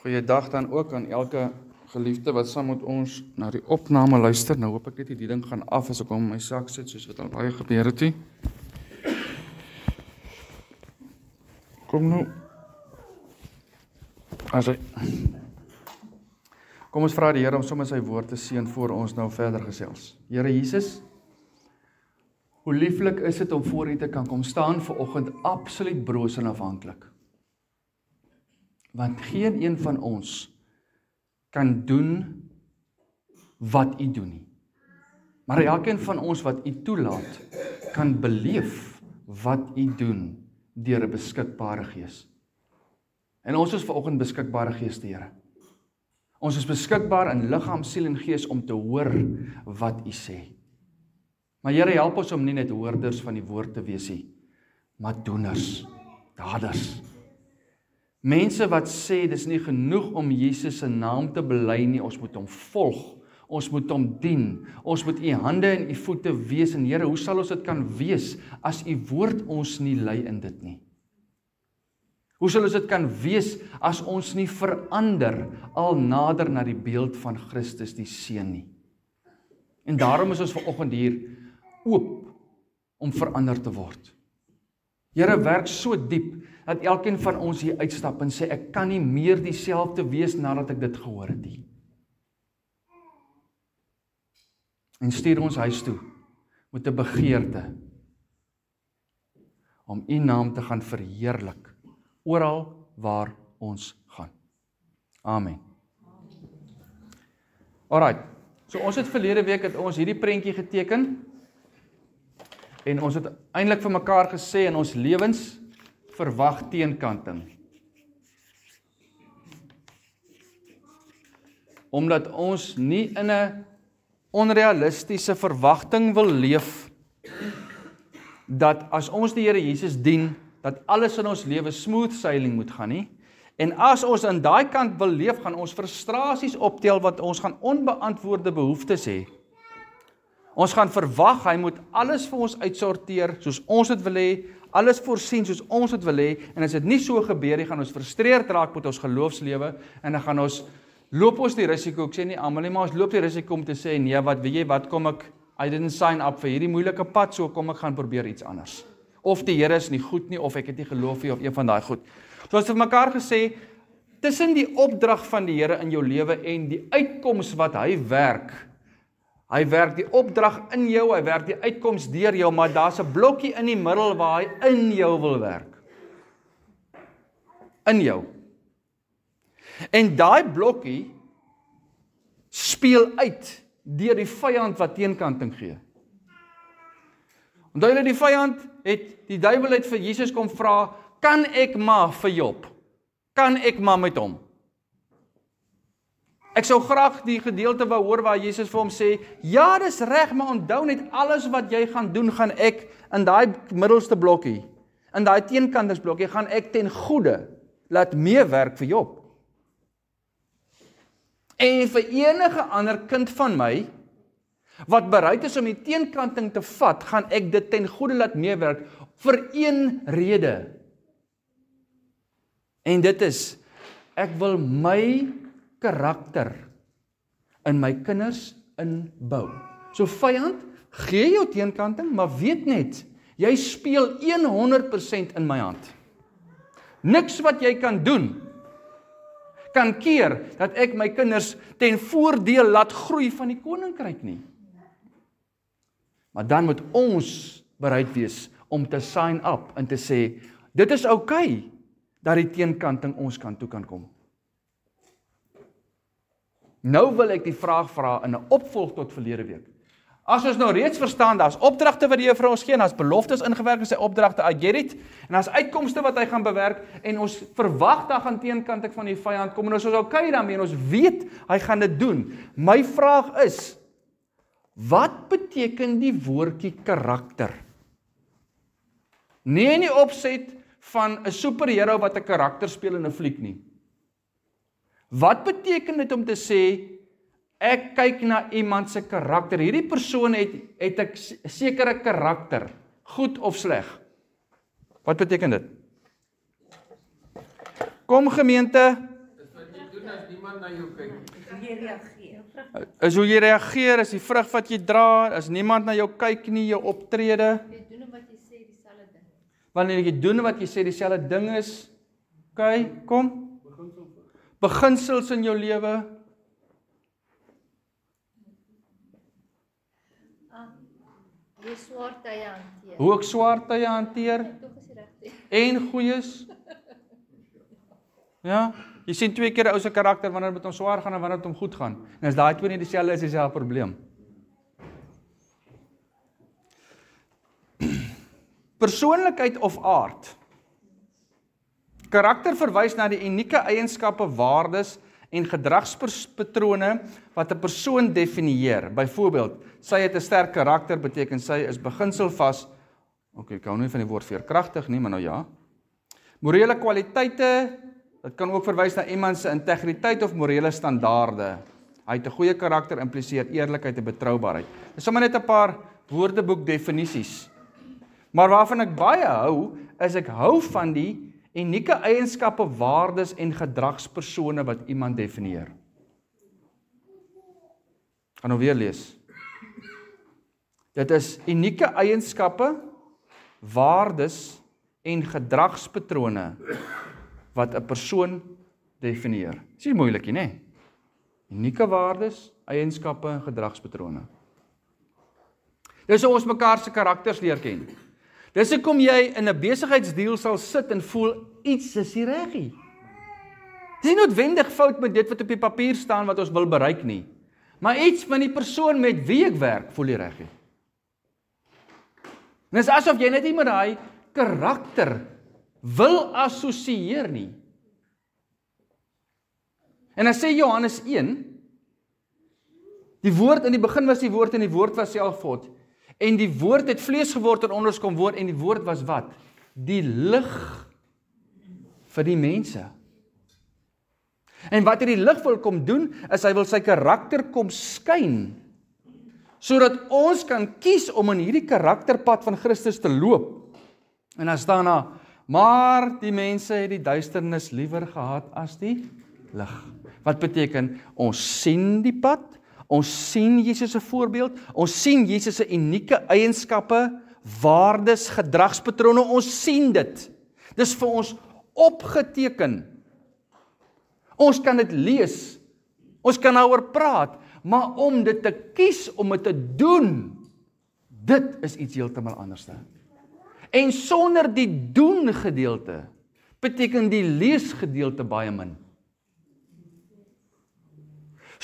Goeiedag dan ook aan elke geliefde wat saam met ons na die opname luister. Nou hoop ek net die ding gaan af as ek hom in my sak sit, soos wat al baie gebeur het. Kom nou. Kom ons vra die Here om sommer sy woord te seën voor ons nou verder gesels. Here Jesus, hoe lieflik is dit om voor U te kan kom staan vanoggend absoluut broos en afhanklik. Want geen een van ons kan doen wat U doen nie. Maar elkeen van ons wat U toelaat, kan beleef wat U doen deur 'n beskikbare Gees. En ons is vanoggend beskikbare geeste, Here. Ons is beskikbaar in liggaam, siel en gees om te hoor wat U sê. Maar Here, help ons om nie net hoorders van die woord te wees nie, maar doeners, daders. Mense wat sê, dis nie genoeg om Jesus se naam te bely nie, ons moet hom volg, ons moet hom dien, ons moet U hande en U voete wees, en Here, hoe sal ons dit kan wees, as U woord ons nie lei in dit nie? Hoe sal ons dit kan wees, as ons nie verander, al nader na die beeld van Christus die Seun nie? En daarom is ons vanoggend hier, oop, om verander te word. Here, werk so diep, dat elkeen van ons hier uitstap en sê, ek kan nie meer dieselfde wees nadat ek dit gehoor het nie. En stuur ons huis toe, met 'n begeerte, om U naam te gaan verheerlik, oral waar ons gaan. Amen. Alright, so ons het verlede week het ons hierdie prentjie geteken, en ons het eintlik vir mekaar gesê, in ons lewens, verwag teenkanting. Omdat ons nie in 'n onrealistiese verwagting wil leef, dat as ons die Here Jesus dien, dat alles in ons lewe smooth sailing moet gaan nie, en as ons aan daai kant wil leef, gaan ons frustrasies optel, wat ons gaan onbeantwoorde behoeftes hê. Ons gaan verwag, hy moet alles vir ons uitsorteer, soos ons dit wil hê, alles voorsien soos ons dit wil hê, en as dit nie so gebeur nie, gaan ons frustreerd raak met ons geloofslewe, en dan gaan ons, loop ons die risiko, ek sê nie almal nie, maar ons loop die risiko om te sê, nee, weet jy wat, kom ek, I didn't sign up vir hierdie moeilike pad, so kom ek gaan probeer iets anders. Of die Here is nie goed nie, of ek het nie geloof nie, of een van daai goed. So ons het vir mekaar gesê, tussen die opdrag van die Here in jou lewe en die uitkoms wat hy werk die opdrag in jou, hy werk die uitkoms deur jou, maar daar's 'n blokkie in die middel waar hy in jou wil werk. In jou. En daai blokkie speel uit deur die vyand wat teenkanting gee. Onthou julle, die vyand die duiwel het vir Jesus kom vra, kan ek maar vir Job? Kan ek maar met hom? Ek sou graag die gedeelte wou hoor waar Jesus vir hom sê, ja, dis reg, maar onthou net, alles wat jy gaan doen, gaan ek in daai middelste blokkie, in daai teenkantingsblokkie, gaan ek ten goeie laat meewerk vir Job. En vir enige ander kind van my, wat bereid is om die teenkanting te vat, gaan ek dit ten goeie laat meewerk, vir een rede. En dit is, ek wil my karakter in my kinders inbou. So vyand, gee jou teenkanting, maar weet net, jy speel 100% in my hand. Niks wat jy kan doen, kan keer, dat ek my kinders ten voordeel laat groei van die koninkryk nie. Maar dan moet ons bereid wees, om te sign up, en te sê, dit is okay, dat die teenkanting ons kant toe kan kom. Nou wil ek die vraag vra in 'n opvolg tot verlede week. As ons nou reeds verstaan, daar's opdragte wat die Here vir ons gee, en daar's beloftes ingewerk in sy opdragte, I get it, en daar's uitkomste wat hy gaan bewerk, en ons verwag daar gaan teenkanting van die vyand kom, en ons is okay daarmee, en ons weet, hy gaan dit doen. My vraag is, wat beteken die woordjie karakter? Nie in die opset van 'n superhero wat 'n karakter speel in 'n fliek nie. Wat beteken dit om te sê, ek kyk na iemand se karakter, hierdie persoon het 'n sekere karakter, goed of sleg? Wat beteken dit? Kom gemeente, as niemand na jou kyk. Is hoe jy reageer, is die vrug wat jy dra, as niemand na jou kyk nie, jou optrede. Jy doen wat jy sê, dieselfde ding. Wanneer jy doen wat jy sê, dieselfde ding is, kom. Beginsels in jou lewe. Jy swaar tye hanteer. Hoe ek swaar tye hanteer. Tog is jy reg. En goeies. Ja, jy sien twee keer 'n ou se karakter wanneer dit met hom swaar gaan en wanneer dit hom goed gaan. En as daai twee nie dieselfde is, is dit 'n probleem. Persoonlikheid of aard. Karakter verwys na die unieke eienskappe, waardes en gedragspatrone wat 'n persoon definieer. Byvoorbeeld, sy het 'n sterk karakter, beteken sy is beginselvas. Ek hou nie van die woord veerkragtig nie, maar nou ja. Morele kwaliteite, dit kan ook verwys na iemand se integriteit of morele standaarde. Hy het 'n goeie karakter, impliseer eerlikheid en betroubaarheid. Dis sommer net 'n paar woordeboek definisies. Maar waarvan ek baie hou, is ek hou van die unieke eienskappe, waardes en gedragspersone wat iemand definieer. Ek gaan nou weer lees. Dit is unieke eienskappe, waardes en gedragspatrone wat 'n persoon definieer. Dis nie moeilik nie, né? Unieke waardes, eienskappe en gedragspatrone. Dis hoe ons mekaar se karakters leer ken. Dis hoekom jy in 'n besigheidsdeal sal sit en voel iets is nie reg nie. Dis nie noodwendig fout met dit wat op die papier staan wat ons wil bereik nie, maar iets van die persoon met wie ek werk voel nie reg nie. En dis asof jy net nie met daai karakter wil assosieer nie. En dan sê Johannes 1, die woord in die begin was die woord en die woord was self God. En die woord het vlees geword en onder ons kom woon en die woord was wat? Die lig vir die mense. En wat hierdie lig wil kom doen, is hy wil sy karakter kom skyn, sodat ons kan kies om in hierdie karakterpad van Christus te loop. En dan staan daar, maar die mense het die duisternis liewer gehad as die lig. Wat beteken, ons sien die pad, ons sien Jesus se voorbeeld, ons sien Jesus se unieke eienskappe, waardes, gedragspatrone, ons sien dit. Dis vir ons opgeteken. Ons kan dit lees, ons kan daaroor praat, maar om dit te kies, om dit te doen, dit is iets heeltemal anders. En sonder die doen gedeelte, beteken die lees gedeelte baie min.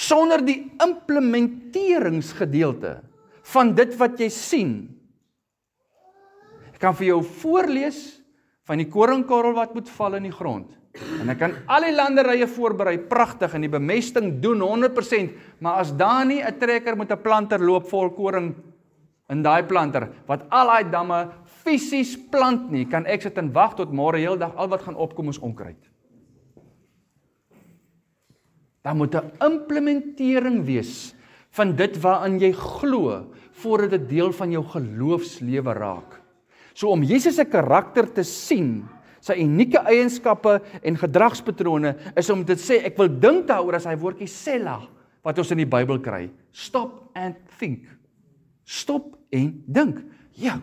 Sonder die implementeringsgedeelte van dit wat jy sien. Ek kan vir jou voorlees van die koringkorrel wat moet val in die grond. En ek kan al die landerye voorberei, pragtig, en die bemesting doen 100%, maar as daar nie 'n trekker met 'n planter loop vol koring in daai planter, wat al daai damme fisies plant nie, kan ek sit en wag tot môre heel dag, al wat gaan opkom is onkruid. Daar moet 'n implementering wees van dit waaraan jy glo, voordat dit deel van jou geloofslewe raak. So om Jesus se karakter te sien, sy unieke eienskappe en gedragspatrone, is om te sê, ek wil dink daaroor as hy woordjie sella, wat ons in die Bybel kry. Stop and think. Stop en dink. Ja,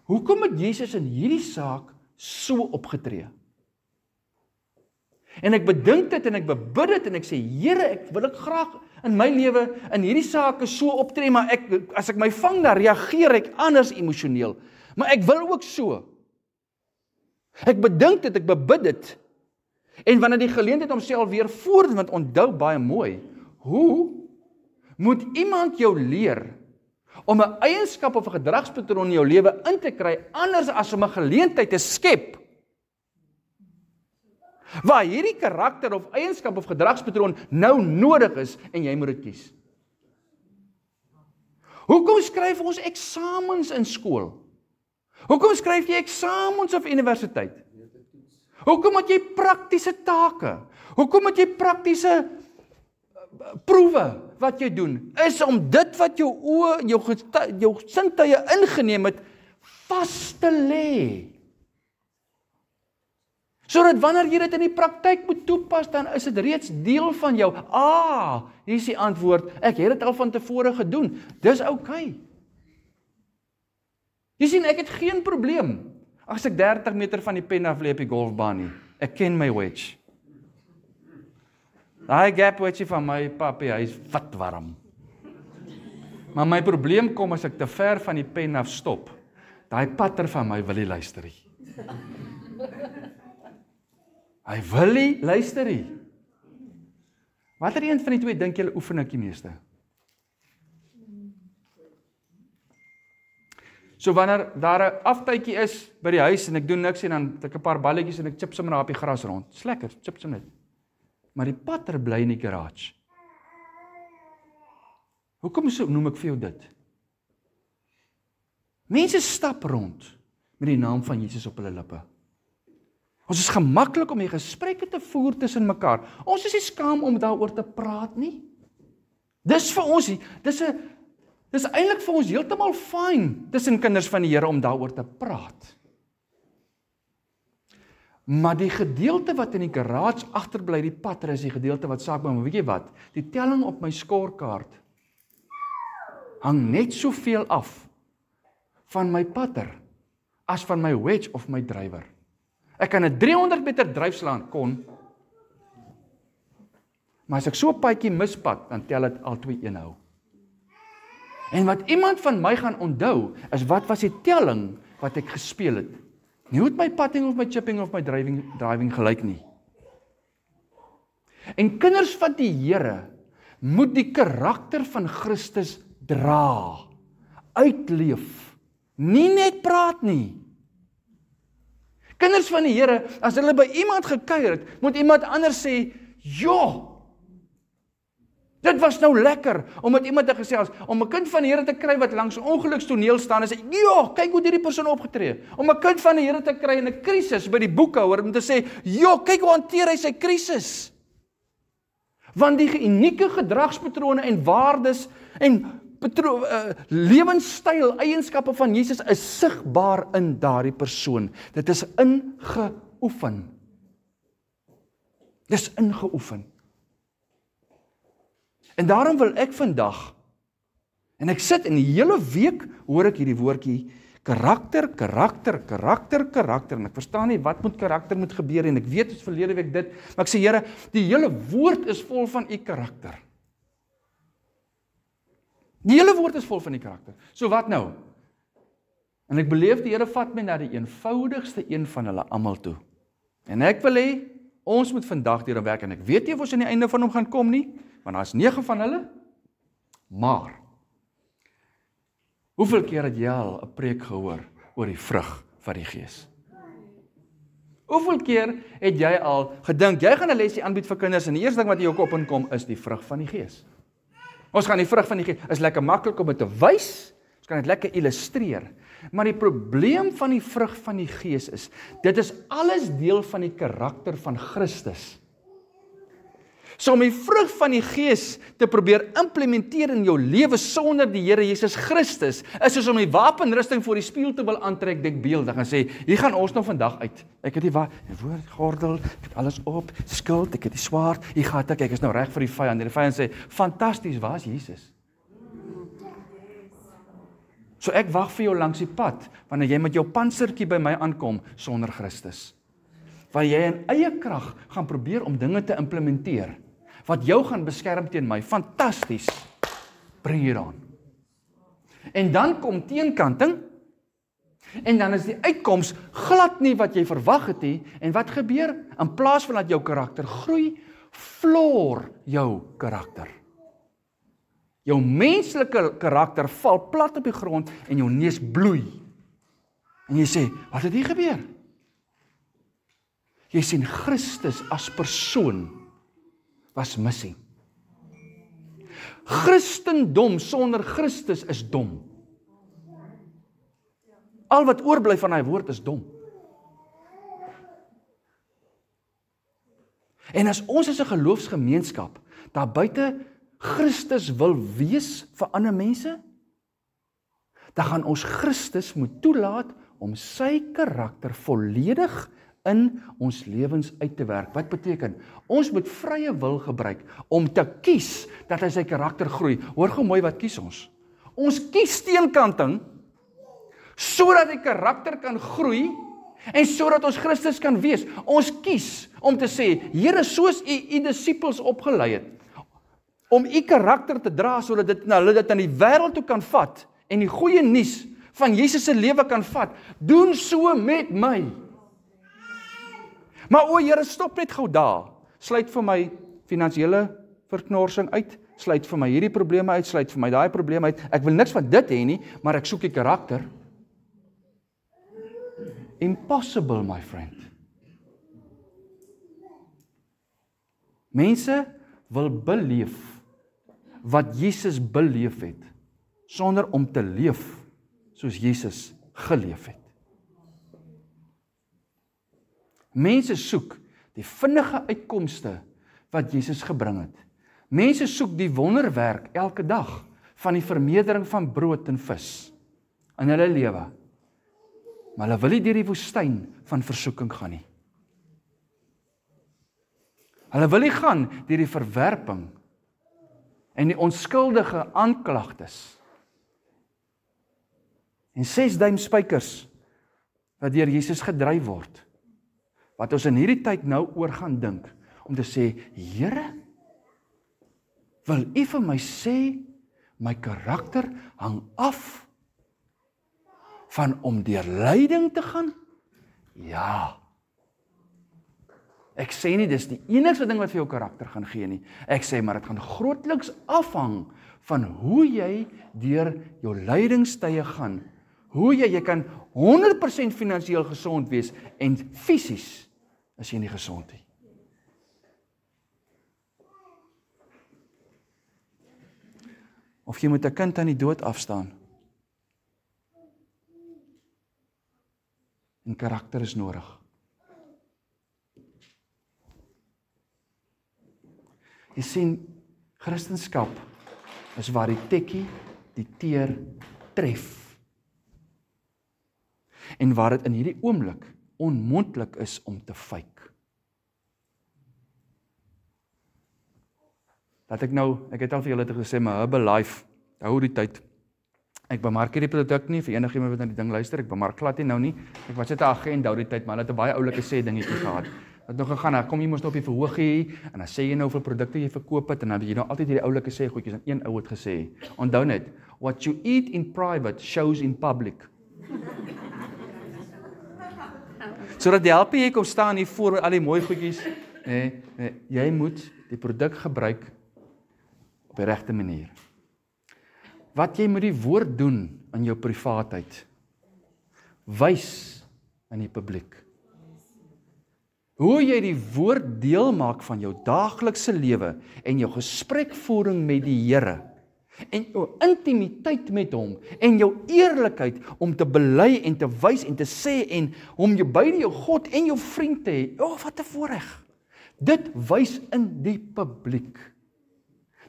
hoekom het Jesus in hierdie saak so opgetree? En ek bedink dit en ek bebid dit en ek sê, Here, ek wil graag in my lewe in hierdie sake so optree, maar as ek my vang, dan reageer ek anders emosioneel. Maar ek wil ook so. Ek bedink dit, ek bebid dit. En wanneer die geleentheid homself weer voordoen, want onthou baie mooi, hoe moet iemand jou leer om 'n eienskap of 'n gedragspatroon in jou lewe in te kry, anders as om 'n geleentheid te skep, waar hierdie karakter of eienskap of gedragspatroon nou nodig is, en jy moet dit kies. Hoekom skryf ons eksamens in skool? Hoekom skryf jy eksamens op universiteit? Hoekom het jy praktiese take? Hoekom het jy praktiese proewe wat jy doen? Is om dit wat jou oë, jou sintuie ingeneem het, vas te lê. Sodat wanneer jy dit in die praktyk moet toepas, dan is dit reeds deel van jou. Hier is die antwoord, ek het dit al van tevore gedoen, dis okay. Jy sien, ek het geen probleem, as ek 30 meter van die pen af lê op die golfbaan nie. Ek ken my wedge. Daai gap wedge van my papi, hy is wat warm. Maar my probleem kom as ek te ver van die pen af stop. Daai patter van my wil nie luister nie. Hy wil nie luister nie. Watter een van die twee dink julle oefen ek die meeste? So wanneer daar 'n aftydjie is by die huis en ek doen niks en dan het ek 'n paar balletjies en ek chip sommer daar op die gras rond. Dis lekker, chip sommer net. Maar die patter bly in die garage. Hoekom noem ek vir jou dit? Mense stap rond met die naam van Jesus op hulle lippe. Ons is gemaklik om die gesprekke te voer tussen mekaar. Ons is nie skaam om daaroor te praat nie. Dis vir ons, dis eintlik vir ons heeltemal fyn tussen kinders van die Here om daaroor te praat. Maar die gedeelte wat in die garage agterbly, die patter, is die gedeelte wat saak maak. Maar weet jy wat? Die telling op my scorecard hang net soveel af van my patter as van my wedge of my drywer. Ek kan 'n 300 meter dryfslaan maar as ek so 'n paadjie mispad, dan tel dit al 2 eenhou. En wat iemand van my gaan onthou, is wat was die telling wat ek gespeel het. Nie hoe het my putting of my chipping of my driving gelyk nie. En kinders van die Here moet die karakter van Christus dra, uitleef, nie net praat nie. Kinders van die Here, as hulle by iemand gekuier het, moet iemand anders sê, dit was nou lekker, omdat iemand het gesê, om 'n kind van die Here te kry wat langs 'n ongelukstoneel staan en sê, kyk hoe hierdie persoon opgetree. Om 'n kind van die Here te kry in 'n krisis by die boekhouer, om te sê, kyk hoe hanteer hy sy krisis. Want die unieke gedragspatrone en waardes en lewenstyl, eienskappe van Jesus is sigbaar in daardie persoon. Dit is ingeoefen. Dis ingeoefen. En daarom wil ek vandag, en ek sit in die hele week, hoor ek hierdie woordjie, karakter, en ek verstaan nie wat met karakter moet gebeur, en ek weet het verlede week dit, maar ek sê, Here, die hele woord is vol van u karakter. Die hele woord is vol van die karakter. So wat nou? En ek beleef die Here vat my na die eenvoudigste een van hulle almal toe. En ek wil hê, ons moet vandag deur werk, en ek weet nie of ons aan die einde van hom gaan kom nie, want daar is 9 van hulle, maar, hoeveel keer het jy al 'n preek gehoor oor die vrug van die Gees? Hoeveel keer het jy al gedink, jy gaan 'n lesie aanbied vir kinders, en die eerste ding wat in jou kop inkom, is die vrug van die Gees. Ons gaan die vrug van die Gees, is lekker maklik om dit te wys, ons kan dit lekker illustreer, maar die probleem van die vrug van die Gees is, dit is alles deel van die karakter van Christus. So om die vrug van die Gees te probeer implementeer in jou lewe sonder die Here Jesus Christus, is soos om die wapenrusting voor die spieël te wil aantrek, denkbeeldig, en sê, hier gaan ons nou vandag uit. Ek het die gordel, ek het alles op, skild, ek het die swaard, hier gaan ek is nou reg vir die vyand. En die vyand sê, fantasties, waar is Jesus? So ek wag vir jou langs die pad, wanneer jy met jou pansertjie by my aankom, sonder Christus. Waar jy in eie krag gaan probeer om dinge te implementeer, wat jou gaan beskerm teen my. Fantasties. Bring hier aan. En dan kom teenkanting, en dan is die uitkoms glad nie wat jy verwag het nie, en wat gebeur? In plaas van dat jou karakter groei, floor jou karakter. Jou menslike karakter val plat op die grond, en jou neus bloei. En jy sê, wat het hier gebeur? Jy sien Christus as persoon was missing. Christendom sonder Christus is dom. Al wat oorbly van hy woord is dom. En as ons as 'n geloofsgemeenskap daar buite Christus wil wees vir ander mense, dan gaan ons Christus moet toelaat om sy karakter volledig in ons lewens uit te werk. Wat beteken? Ons moet vrye wil gebruik om te kies dat hy sy karakter groei. Hoor gou mooi wat kies ons. Ons kies teenkanting sodat die karakter kan groei en sodat ons Christus kan wees. Ons kies om te sê, Here, soos u disippels opgelei het, om u karakter te dra sodat hulle dit aan die wêreld toe kan vat en die goeie nuus van Jesus se lewe kan vat. Doen so met my. Maar o Here, stop net gou daar. Sluit vir my finansiële verknorsing uit. Sluit vir my hierdie probleme uit, sluit vir my daai probleme uit. Ek wil niks van dit hê nie, maar ek soek die karakter. Impossible, my friend. Mense wil beleef wat Jesus beleef het, sonder om te leef soos Jesus geleef het. Mense soek die vinnige uitkomste wat Jesus gebring het. Mense soek die wonderwerk elke dag van die vermeerdering van brood en vis in hulle lewe. Maar hulle wil nie deur die woestyn van versoeking gaan nie. Hulle wil nie gaan deur die verwerping en die onskuldige aanklagtes en 6 duim spykers wat deur Jesus gedryf word. Wat ons in hierdie tyd nou oor gaan dink, om te sê, Here, wil u vir my sê, my karakter hang af van om deur lyding te gaan? Ja. Ek sê nie, dis die enigste ding wat vir jou karakter gaan gee nie. Ek sê, maar dit gaan grootliks afhang van hoe jy deur jou lydingstye gaan. Hoe jy kan 100% finansiëel gesond wees en fisies is jy nie gesond nie. Of jy moet 'n kind aan die dood afstaan. En karakter is nodig. Jy sien, Christendom is waar die tekkie die teer tref. En waar dit in hierdie oomblik onmoontlik is om te fake. Dat ek het al vir julle gesê, my Herbalife, hou die tyd. Ek bemark hierdie produk nie, vir enigiemand wat na die ding luister, ek bemark glad nie nou nie. Ek was net 'n agent hou die tyd, maar hulle het 'n baie oulike sê dingetjie gehad. Wat nog gegaan, kom jy mos nou op die verhoogie, en dan sê jy nou vir produkte jy verkoop het, en dan jy nou altyd hierdie oulike sê goedjies, en een ou het gesê, onthou net, what you eat in private shows in public. Sodat die help jy kom staan hier voor al die mooi goedjies, jy moet die produk gebruik op die regte manier. Wat jy met die woord doen in jou privaatheid, wys in die publiek. Hoe jy die woord deel maak van jou daaglikse lewe en jou gesprekvoering met die Here en jou intimiteit met hom en jou eerlikheid om te bely en te wys en te sê en om jou beide jou God en jou vriend te hê. Wat 'n voorreg. Dit wys in die publiek.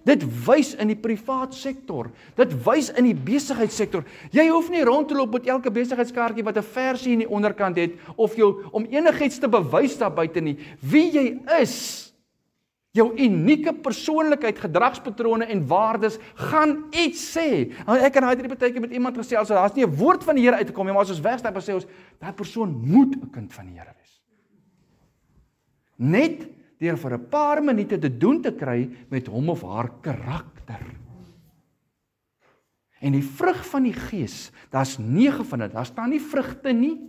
Dit wys in die privaat sektor. Dit wys in die besigheidssektor. Jy hoef nie rond te loop met elke besigheidskaartjie wat 'n versie in die onderkant het of jou om enigiets te bewys daar buite nie. Wie jy is, jou unieke persoonlikheid, gedragspatrone en waardes gaan iets sê. Ek en hy het hierdie partytjie met iemand gesê, as daar's nie 'n woord van die Here uitgekom nie, maar as ons wegstap en sê ons, daai persoon moet 'n kind van die Here wees. Net deur vir 'n paar minute te doen te kry met hom of haar karakter. En die vrug van die Gees, daar's 9 van dit, daar staan nie vrugte nie.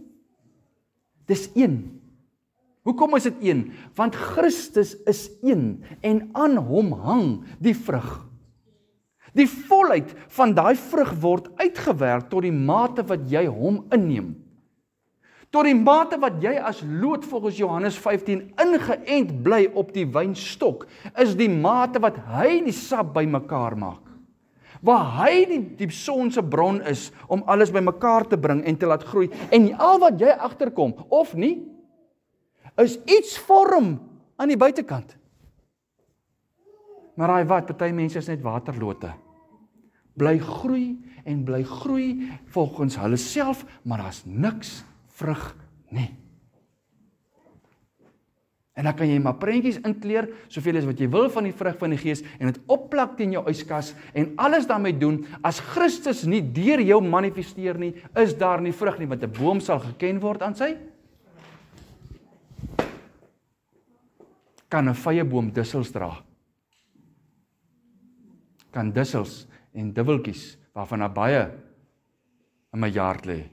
Dis 1. Hoekom is dit 1? Want Christus is 1 en aan hom hang die vrug. Die volheid van daai vrug word uitgewerk tot die mate wat jy hom inneem. Tot die mate wat jy as lood volgens Johannes 15 ingeënt bly op die wynstok, is die mate wat hy die sap bymekaar maak. Waar hy die son se bron is om alles bymekaar te bring en te laat groei. En al wat jy agterkom, of nie, is iets vorm aan die buitekant. Maar party mense is net waterlote. Bly groei en bly groei volgens hulle self, maar daar's niks vrug nie. En dan kan jy maar prentjies inkleer, soveel as wat jy wil van die vrug van die Gees, en dit opplak teen jou yskas, en alles daarmee doen, as Christus nie deur jou manifesteer nie, is daar nie vrug nie, want 'n boom sal geken word aan sy. Kan 'n vye boom dussels dra? Kan dussels en dubbeltjies, waarvan daar baie in my yard lê,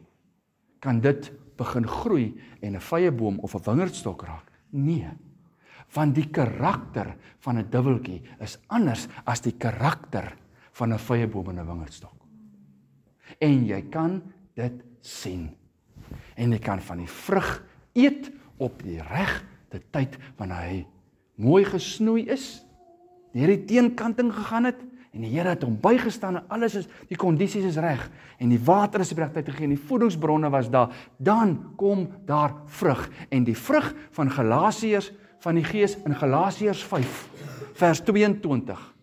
kan dit begin groei en 'n vye boom of 'n wingerdstok raak? Nee, want die karakter van 'n dubbeltjie is anders as die karakter van 'n vye boom en 'n wingerdstok. En jy kan dit sien. En jy kan van die vrug eet op die regte tyd, wanneer hy mooi gesnoei is, deur die teenkanting gegaan het, en die Here het hom bygestaan, en alles is, die kondisies is reg, en die water is op die regte tyd gegee, en die voedingsbronne was daar, dan kom daar vrug, en die vrug van Galasiërs, van die Gees, in Galasiërs 5, vers 22,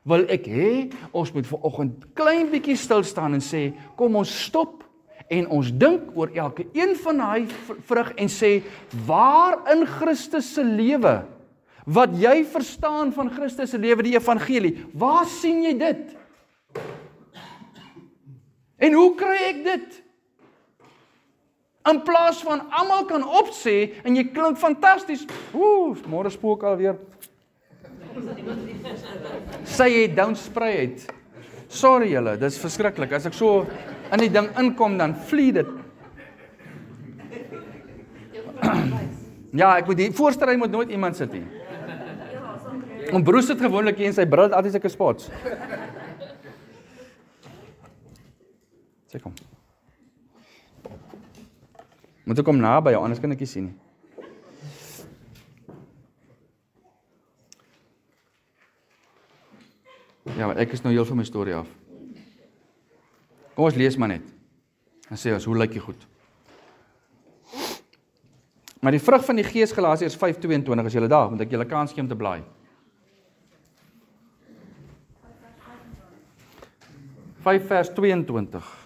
wil ek hê, ons moet vanoggend klein bietjie stil staan en sê, kom ons stop, en ons dink oor elke een van die vrug, en sê, waar in Christus se lewe, wat jy verstaan van Christus se lewe, die evangelie, waar sien jy dit? En hoe kry ek dit? In plaas van almal kan opsê, en jy klink fantasties, môre spook alweer. Sê jy don't spray it. Sorry julle, dis verskriklik, as ek so in die ding inkom, dan vlie dit. Ja, ek moet die voorste ry moet nooit iemand sit nie. En Bruce het gewoonlik hier en sy bril het altyd sulke spots. Sê kom. Moet ek kom naby jou, anders kan ek nie sien nie. Ja, maar ek is nou heel van my storie af. Kom ons lees maar net. En sê ons, hoe lyk jy goed? Maar die vrug van die Gees, Galasiërs 5:22, is julle daar, want ek julle kans gee om te blaai. 5 vers 22.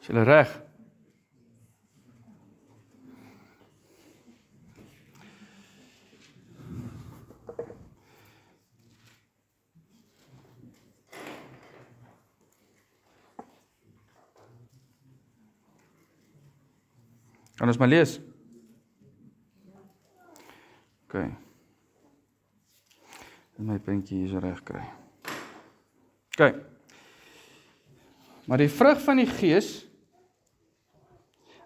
Is julle reg? Kan ons maar lees? OK. En my prentjie hier so reg kry. OK. Maar die vrug van die Gees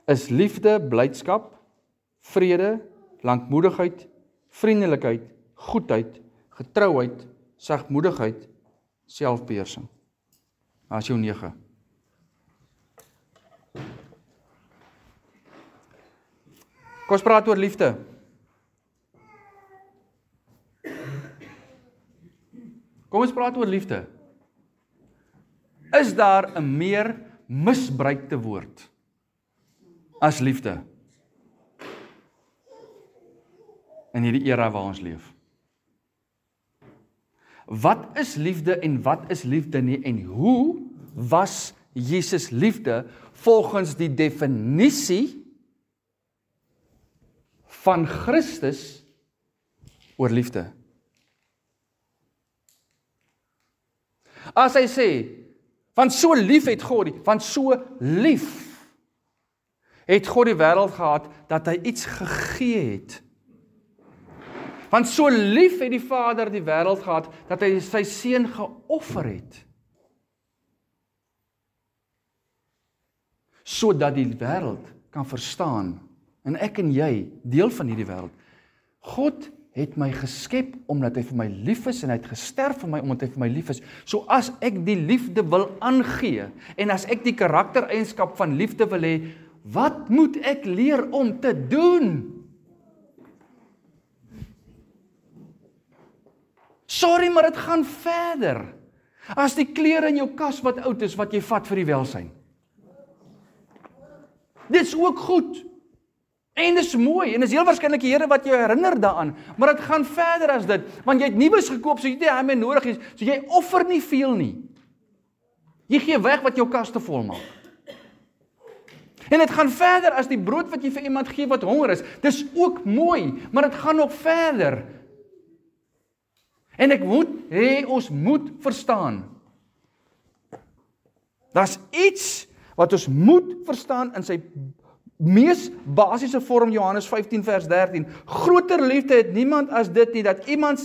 is liefde, blydskap, vrede, lankmoedigheid, vriendelikheid, goedheid, getrouheid, sagmoedigheid, selfbeheersing. As jou 9. Kom ons praat oor liefde. Kom ons praat oor liefde. Is daar 'n meer misbruikte woord as liefde in hierdie era waar ons leef? Wat is liefde en wat is liefde nie, en hoe was Jesus liefde volgens die definisie van Christus oor liefde? As hy sê, want so lief het God, want so lief het God die wêreld gehad, dat hy iets gegee het. Want so lief het die Vader die wêreld gehad, dat hy sy seun geoffer het. Sodat die wêreld kan verstaan, en ek en jy, deel van hierdie wêreld, God het my geskep, omdat hy vir my lief is, en hy het gesterf vir my, omdat hy vir my lief is. So as ek die liefde wil aangee, en as ek die karaktereienskap van liefde wil hê, wat moet ek leer om te doen? Sorry, maar dit gaan verder. As die klere in jou kas wat oud is, wat jy vat vir die welsyn. Dit is ook goed. En dis mooi, en dis heel waarskynlik die Here wat jou herinner daaraan, maar dit gaan verder as dit, want jy het nuus gekoop, so jy het nie daarmee nodig is, so jy offer nie veel nie. Jy gee weg wat jou kaste vol maak. En dit gaan verder as die brood wat jy vir iemand gee wat honger is. Dis ook mooi, maar dit gaan nog verder. En ons moet verstaan. Daar's iets wat ons moet verstaan in sy mees basiese vorm, Johannes 15 vers 13. Groter liefde het niemand as dit nie, dat iemand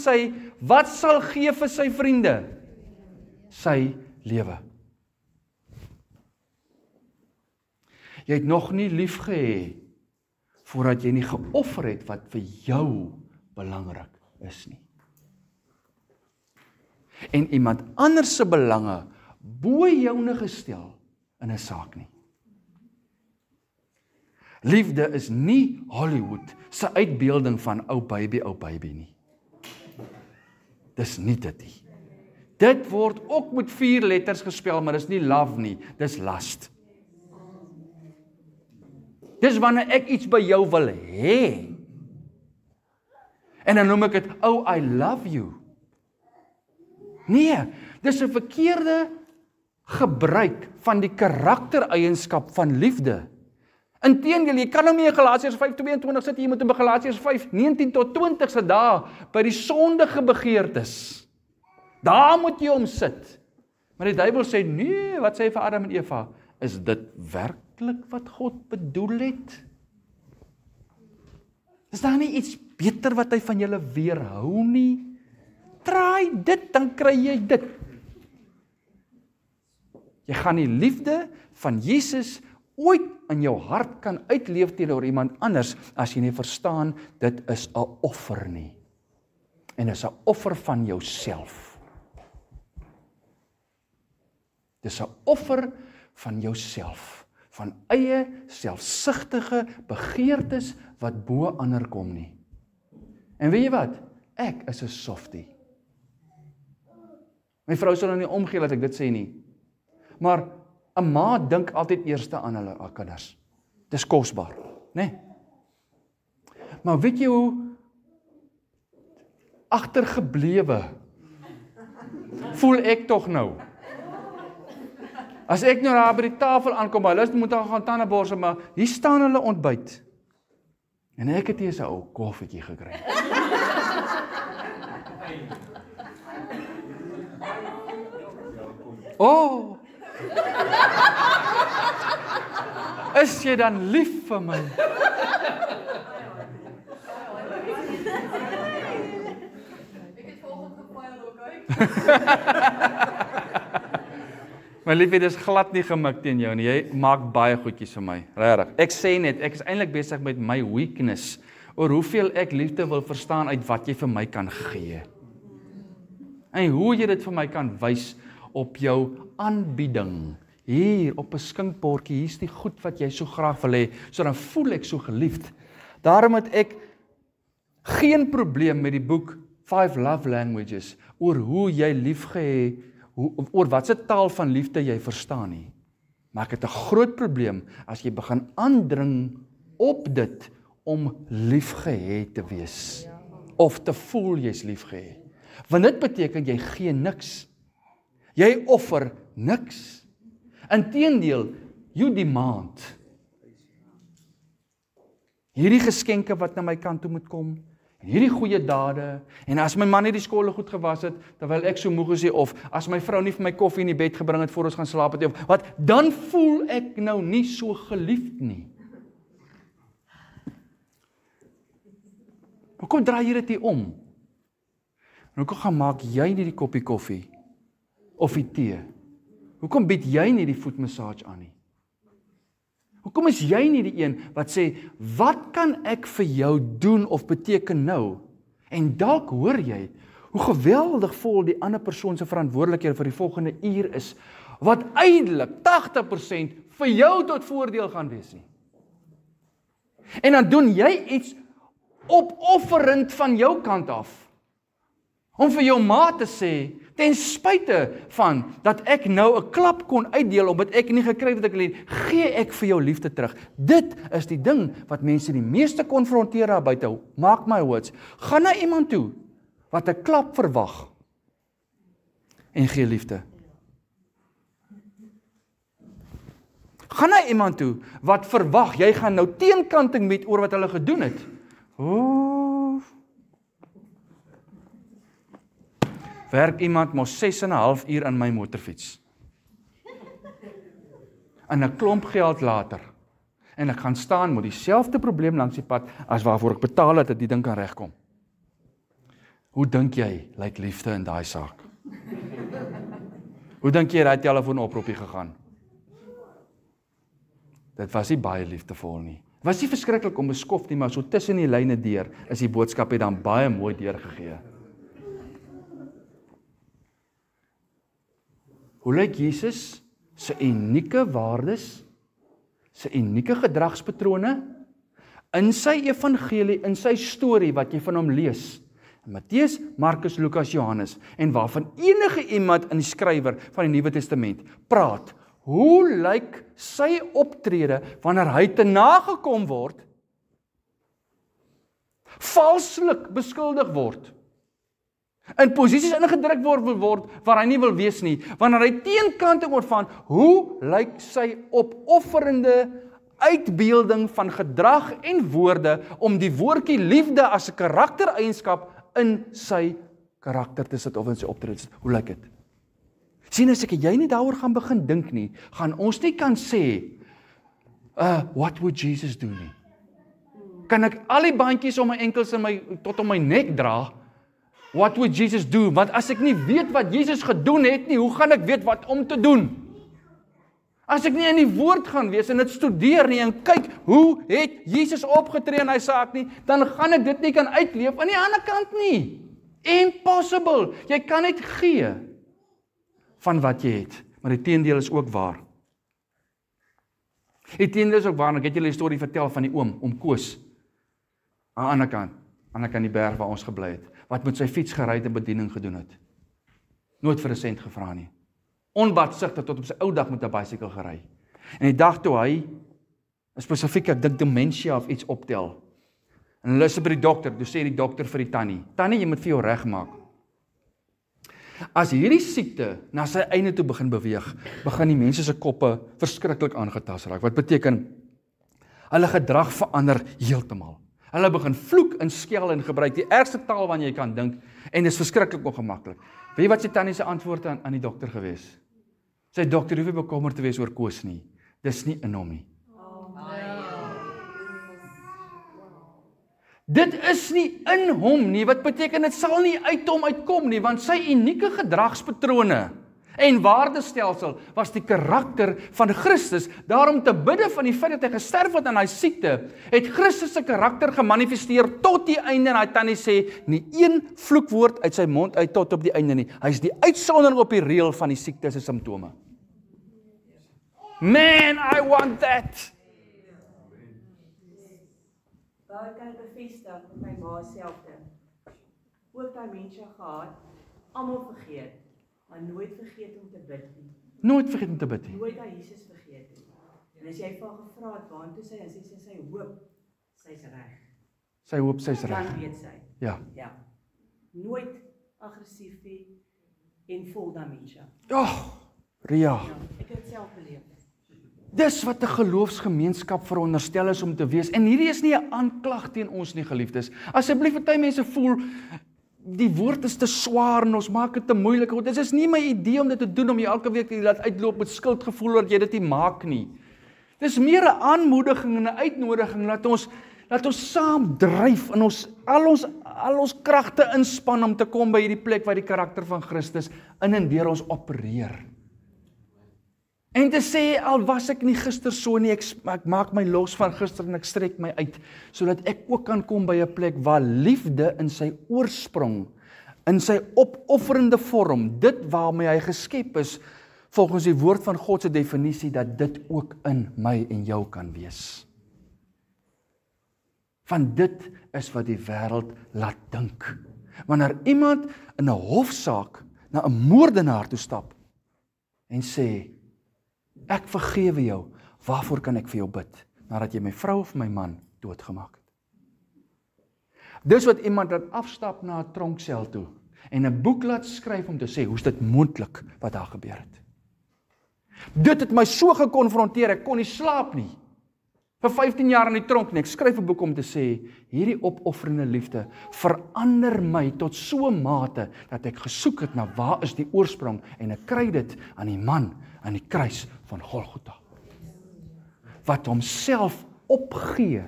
wat sal gee vir sy vriende? Sy lewe. Jy het nog nie lief gehê voordat jy nie geoffer het wat vir jou belangrik is nie. En iemand anders se belange bo joune gestel in 'n saak nie. Liefde is nie Hollywood se uitbeelding van ou baby nie. Dis nie dit nie. Dit word ook met 4 letters gespel, maar dis nie love nie, dis lust. Dis wanneer ek iets by jou wil hê. En dan noem ek dit, oh, I love you. Nee, dis 'n verkeerde gebruik van die karaktereienskap van liefde. Inteendeel, jy kan nou nie in Galasiërs 5:22 sit, jy moet in Galasiërs 5:19 tot 20 sit daar, by die sondige begeertes. Daar moet jy hom sit. Maar die Bybel sê, nee, wat sê hy vir Adam en Eva? Is dit werklik wat God bedoel het? Is daar nie iets beter wat hy van julle weerhou nie? Draai dit, dan kry jy dit. Jy gaan die liefde van Jesus ooit in jou hart kan uitleef teenoor iemand anders, as jy nie verstaan, dit is 'n offer nie. En dit is 'n offer van jouself. Dit is 'n offer van jouself, van eie selfsugtige begeertes wat bo ander kom nie. En weet jy wat? Ek is 'n softie. My vrou sal nou nie omgee dat ek dit sê nie. Maar 'n ma dink altyd eerste aan haar kinders. Dis kosbaar, né? Maar weet jy hoe agtergeblewe voel ek tog nou? As ek nou daar by die tafel aankom, hulle moet al gaan tande borsel, maar hier staan hulle ontbyt. En ek het hier 'n ou koffietjie gekry. Oh! Is jy dan lief vir my? Ek het volgende gepaal ook uit. My liefie, dis glad nie gemik teen jou nie. Jy maak baie goedjies vir my, regtig. Ek sê net, ek is eintlik besig met my weakness, oor hoeveel ek liefde wil verstaan uit wat jy vir my kan gee. En hoe jy dit vir my kan wys op jou aanbieding. Hier op 'n skinkbordjie, hier's die goed wat jy so graag wil hê, so dan voel ek so geliefd. Daarom het ek geen probleem met die boek 5 Love Languages, oor hoe jy liefgehê, oor watse taal van liefde jy verstaan nie. Maar ek het 'n groot probleem as jy begin aandring op dit om liefgehê te wees, of te voel jy's liefgehê. Want dit beteken jy gee niks. Jy offer niks. Inteendeel, you demand. Hierdie geskenke wat na my kant toe moet kom, en hierdie goeie dade, en as my man nie die skole goed gewas het, terwyl ek so moeg is, of as my vrou nie vir my koffie in die bed gebring het voor ons gaan slaap het, of wat, dan voel ek nou nie so geliefd nie. Hoekom draai jy dit hier om? En hoekom gaan maak jy nie die koppie koffie, of die tee? Hoekom bied jy nie die voetmassage aan nie? Hoekom is jy nie die een wat sê, wat kan ek vir jou doen of beteken nou? En dalk hoor jy, hoe geweldig vol die ander persoon se verantwoordelikhede vir die volgende uur is, wat eintlik 80% vir jou tot voordeel gaan wees nie. En dan doen jy iets opofferend van jou kant af, Om vir jou ma te sê, ten spyte van dat ek nou 'n klap kon uitdeel omdat ek nie gekry het wat ek wil hê, gee ek vir jou liefde terug. Dit is die ding wat mense die meeste konfronteer daar buite. Mark my words. Gaan na iemand toe wat 'n klap verwag en gee liefde. Gaan na iemand toe wat verwag jy gaan nou teenkanting met oor wat hulle gedoen het. Werk iemand mos 6,5 uur in my motorfiets. En 'n klomp geld later. En ek gaan staan met dieselfde probleem langs die pad as waarvoor ek betaal het dat die ding kan regkom. Hoe dink jy lyk liefde in daai saak? Hoe dink jy daai telefoonoproepie gegaan? Dit was nie baie liefdevol nie. Was nie verskriklik om beskof nie, maar so tussen die lyne deur is die boodskap het dan baie mooi deurgegee. Hoe lyk Jesus se unieke waardes, se unieke gedragspatrone in sy evangelie, in sy storie wat jy van hom lees? Matteus, Markus, Lukas, Johannes, en waarvan enige iemand in die skrywer van die Nuwe Testament praat, hoe lyk sy optrede wanneer hy te nagekom word, valslik beskuldig word, in posisies ingedruk word waar hy nie wil wees nie, wanneer hy teenkanting ontvang, hoe lyk sy opofferende uitbeelding van gedrag en woorde om die woordjie liefde as 'n karaktereienskap in sy karakter te sit of in sy optrede. Hoe lyk dit? Sien, as ek jy nie daaroor gaan begin dink nie, gaan ons nie kan sê, what would Jesus do nie? Kan ek al die bandjies om my enkels en tot om my nek dra? What would Jesus do? Want as ek nie weet wat Jesus gedoen het nie, hoe gaan ek weet wat om te doen? As ek nie in die woord gaan wees en dit studeer nie en kyk, hoe het Jesus opgetree in hy saak nie, dan gaan ek dit nie kan uitleef aan die ander kant nie. Impossible. Jy kan net gee van wat jy het, maar die teendeel is ook waar. Die teendeel is ook waar, ek het julle 'n storie vertel van die oom Koos, aan die ander kant die berg waar ons gebly het, wat met sy fiets gery het en bediening gedoen het. Nooit vir 'n sent gevra nie. Onbaatsigtig tot op sy ou dag met 'n bicycle gery. En die dag toe hy, spesifiek ek dink demensie of iets optel, en hulle is by die dokter, toe sê die dokter vir die tannie, jy moet vir jou regmaak. As hierdie siekte na sy einde toe begin beweeg, begin die mense se koppe verskriklik aangetast raak. Wat beteken? Hulle gedrag verander heeltemal. Hulle begin vloek en skel en gebruik die ergste taal wat jy kan dink, en dit is verskriklik ongemaklik. Weet jy wat sy tannie se antwoord aan die dokter gewees? Sy dokter hoef nie bekommerd te wees oor Koos nie. Dis nie in hom nie. Dit is nie in hom nie, wat beteken dit sal nie uit hom uitkom nie, want sy unieke gedragspatrone en waardestelsel was die karakter van Christus. Daarom te bidde van die feit dat hy gesterf het aan hy siekte, het Christus se karakter gemanifesteer tot die einde, en hy tannie sê, nie een vloekwoord uit sy mond uit tot op die einde nie. Hy is die uitsondering op die reël van die siekte se simptome. Man, I want that! Daar kan ek bevestig met my ma selfde. Ook daai mense gehad, almal vergeet, maar nooit vergeet om te bid nie. Nooit vergeet om te bid nie. Nooit aan Jesus vergeet nie. En as jy vir haar gevra het waartoe sy is, sy hoop, sy's reg. Sy hoop sy's reg. Dan weet sy. Ja. Ja. Nooit aggressief nie en vol demensie. Ria. Ja, ek het dit self beleef. Dis wat 'n geloofsgemeenskap veronderstel is om te wees. En hierdie is nie 'n aanklag teen ons nie, geliefdes. Asseblief, party mense voel die woord is te swaar en ons maak dit te moeilik. Dit is nie my idee om dit te doen om jy elke week te laat uitloop met skuldgevoel dat jy dit nie maak nie. Dis meer 'n aanmoediging en 'n uitnodiging dat ons saam dryf en al ons kragte inspann om te kom by hierdie plek waar die karakter van Christus in en deur ons opereer. En te sê, al was ek nie gister so nie, ek maak my los van gister en ek strek my uit, sodat ek ook kan kom by 'n plek waar liefde in sy oorsprong, in sy opofferende vorm, dit waarmee hy geskep is, volgens die woord van God se definisie, dat dit ook in my en jou kan wees. Want dit is wat die wêreld laat dink. Wanneer iemand in 'n hofsaak na 'n moordenaar toe stap en sê, ek vergewe jou, waarvoor kan ek vir jou bid, nadat jy my vrou of my man doodgemaak het? Dis wat iemand dat afstap na 'n tronksel toe, en 'n boek laat skryf om te sê, hoe is dit moontlik wat daar gebeur het? Dit het my so gekonfronteer, ek kon nie slaap nie. Vir 15 jaar in die tronk, en ek skryf 'n boek om te sê, hierdie opofferende liefde verander my tot so 'n mate, dat ek gesoek het na waar is die oorsprong, en ek kry dit aan die man aan die kruis van Golgotha. Wat homself opgee,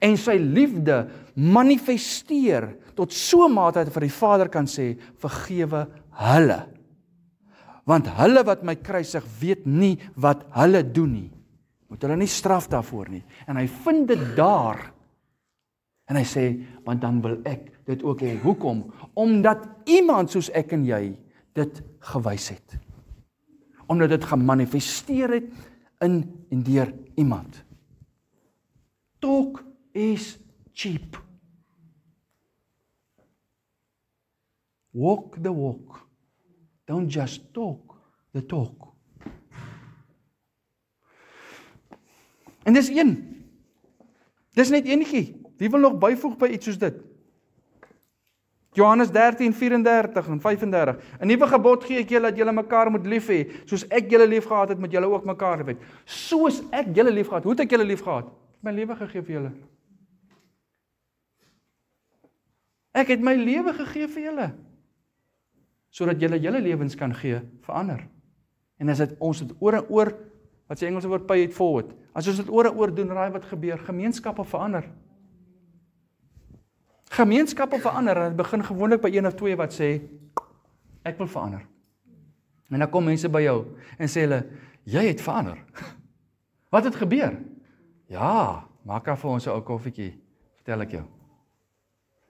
en sy liefde manifesteer, tot so 'n mate dat hy vir die Vader kan sê, vergewe hulle. Want hulle wat my kruisig weet nie wat hulle doen nie. Moet hulle nie straf daarvoor nie. En hy vind dit daar. En hy sê, want dan wil ek dit ook hê. Hoekom? Omdat iemand soos ek en jy dit gewys het. Omdat dit gemanifesteer het in en deur iemand. Talk is cheap. Walk the walk. Don't just talk the talk. En dis een. Dis net enetjie. Wie wil nog byvoeg by iets soos dit? Johannes 13:34 en 35. 'n Nuwe gebod gee ek julle dat julle mekaar moet lief hê, soos ek julle lief gehad het, moet julle ook mekaar lief hê. Soos ek julle lief gehad. Hoe het ek julle lief gehad? Ek het my lewe gegee vir julle. Ek het my lewe gegee vir julle, sodat julle julle lewens kan gee vir ander. En as ons dit oor en oor, wat sê Engelse woord pay it forward, as ons dit oor en oor doen, raai wat gebeur, gemeenskappe verander. Gemeenskappe verander, en het begin gewoonlik by een of twee wat sê, ek wil verander. En dan kom mense by jou, en sê hulle, jy het verander. Wat het gebeur? Ja, maak af vir ons 'n ou koffietjie, vertel ek jou.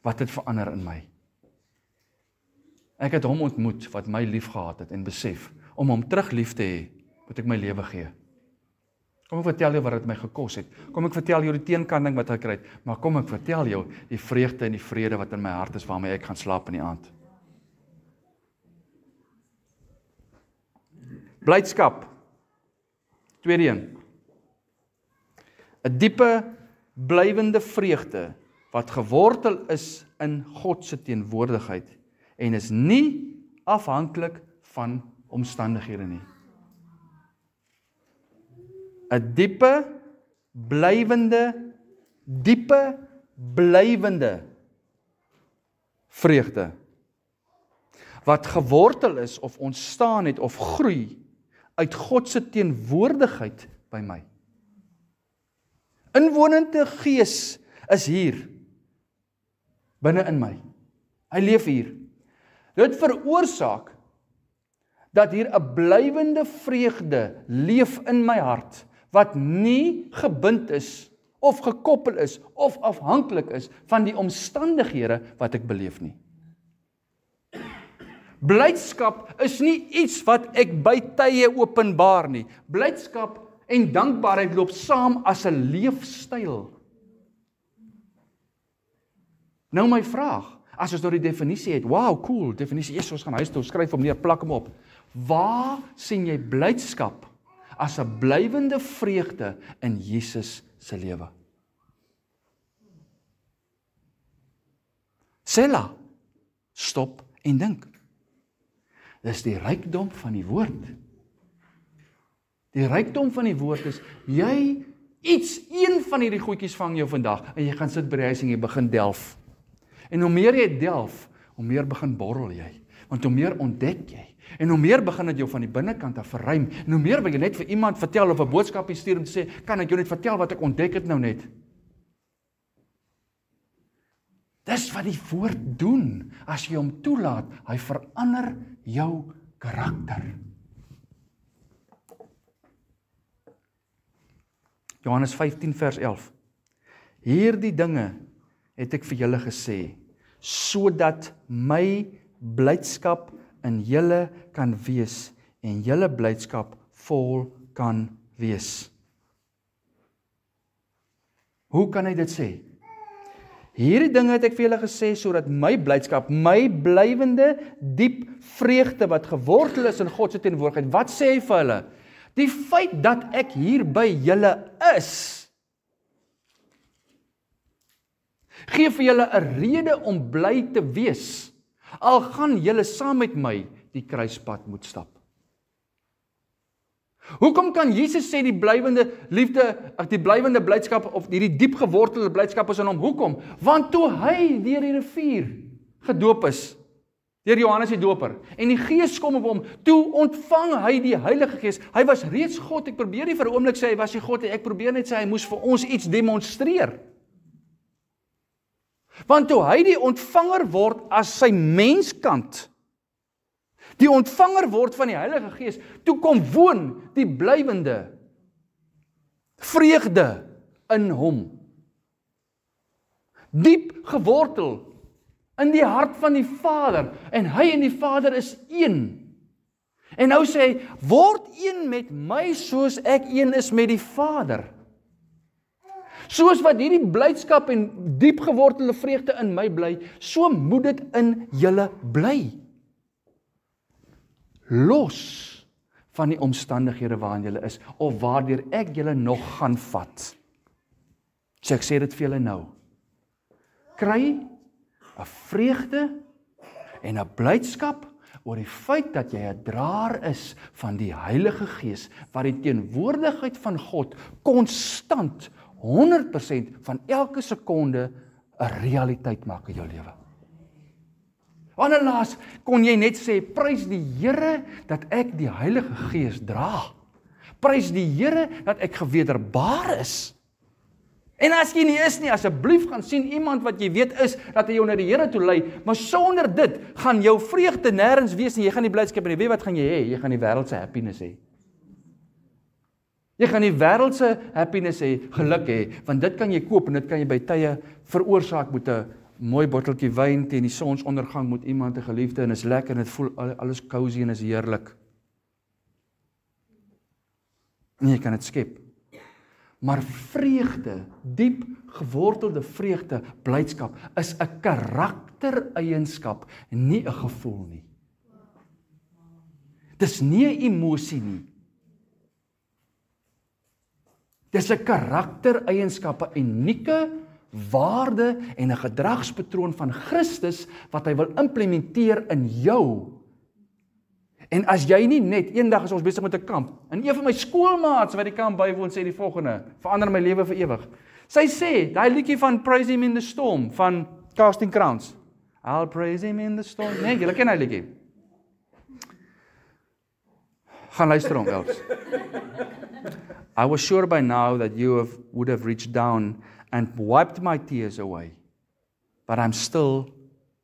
Wat het verander in my? Ek het hom ontmoet, wat my lief gehad het, en besef, om hom terug lief te hê, moet ek my lewe gee. Kom ek vertel jou wat het my gekos het. Kom ek vertel jou die teenkanting wat ek gekry het, maar kom ek vertel jou die vreugde en die vrede wat in my hart is, waarmee ek gaan slaap in die aand. Blydskap. Tweede een. 'n Diepe, blywende vreugde, wat gewortel is in God se teenwoordigheid, en is nie afhanklik van omstandighede nie. 'n diepe, blywende vreugde, wat gewortel is of ontstaan het of groei uit God se teenwoordigheid by my. Inwonende Gees is hier, binne in my. Hy leef hier. Dit veroorsaak dat hier 'n blywende vreugde leef in my hart, wat nie gebind is, of gekoppel is, of afhanklik is van die omstandighede wat ek beleef nie. Blydskap is nie iets wat ek by tye openbaar nie. Blydskap en dankbaarheid loop saam as 'n leefstyl. Nou my vraag, as ons nou die definisie het, wow, cool, definisie, ons gaan huis toe, skryf hom neer, plak hom op. Waar sien jy blydskap as 'n blywende vreugde in Jesus se lewe? Sela, stop en dink. Dis die rykdom van die woord. Die rykdom van die woord is, jy een van hierdie goedjies vang jou vandag, en jy gaan sit by die huis en jy begin delf. En hoe meer jy delf, hoe meer begin borrel jy. Want hoe meer ontdek jy. En hoe meer begin dit jou van die binnekant af verruim. En hoe meer wil jy net vir iemand vertel of 'n boodskapie stuur om te sê, kan ek jou net vertel wat ek ontdek het nou net. Dis wat die woord doen, as jy hom toelaat, hy verander jou karakter. Johannes 15 vers 11. Hierdie dinge het ek vir julle gesê, sodat my blydskap in julle kan wees, en julle blydskap vol kan wees. Hoe kan hy dit sê? Hierdie dinge het ek vir julle gesê, sodat my blydskap, my blywende, diep vreugde wat gewortel is in God se teenwoordigheid, wat sê hy vir hulle? Die feit dat ek hier by julle is, gee vir julle 'n rede om bly te wees, al gaan julle saam met my die kruispad moet stap. Hoekom kan Jesus sê die blywende liefde, die blywende blydskap of hierdie diep gewortelde blydskap is in hom? Hoekom? Want toe hy deur die rivier gedoop is, deur Johannes die Doper, en die Gees kom op hom, toe ontvang hy die Heilige Gees. Hy was reeds God. Ek probeer nie vir 'n oomblik sê hy was nie God nie. Ek probeer net sê hy moes vir ons iets demonstreer. Want toe hy die ontvanger word as sy menskant, die ontvanger word van die Heilige Gees, toe kom woon die blywende vreugde in hom. Diep gewortel in die hart van die Vader, en hy en die Vader is een. En nou sê hy, word een met my soos ek een is met die Vader. Soos wat hierdie blydskap en diep gewortelde vreugde in my bly, so moet dit in julle bly. Los van die omstandighede waarin julle is, of waardeur ek julle nog gaan vat. So ek sê dit vir julle nou. Kry 'n vreugde en 'n blydskap oor die feit dat jy 'n draer is van die Heilige Gees, wat die teenwoordigheid van God konstant 100% van elke sekonde 'n realiteit maak in jou lewe. Wanneer laas kon jy net sê, prys die Here dat ek die Heilige Gees dra. Prys die Here dat ek gewederbaar is. En as jy nie is nie, asseblief gaan sien iemand wat jy weet is, dat hy jou na die Here toe lei, maar sonder dit gaan jou vreugde nêrens wees nie, jy gaan die blydskap en jy weet wat gaan jy hê? Jy gaan die wêreldse happiness hê. Jy gaan die wêreldse happiness hê, geluk hê, want dit kan jy koop en dit kan jy by tye veroorsaak met 'n mooi botteltjie wyn teen die sonsondergang met iemand, 'n geliefde, en is lekker en dit voel alles cozy en is heerlik. En jy kan dit skep. Maar vreugde, diep gewortelde vreugde, blydskap, is 'n karaktereienskap, nie 'n gevoel nie. Dis nie 'n emosie nie. Dis 'n karaktereienskap, 'n unieke waarde en 'n gedragspatroon van Christus wat hy wil implementeer in jou. En as jy nie net, eendag is ons besig met 'n kamp, en een van my skoolmaats wat die kamp bywoon sê die volgende, verander my lewe vir ewig. Sy sê, daai liedjie van Praise Him in the Storm, van Casting Crowns. I'll praise Him in the storm. Nee, julle ken daai liedjie. Gaan luister hom, Els. I was sure by now that you would have reached down and wiped my tears away. But I'm still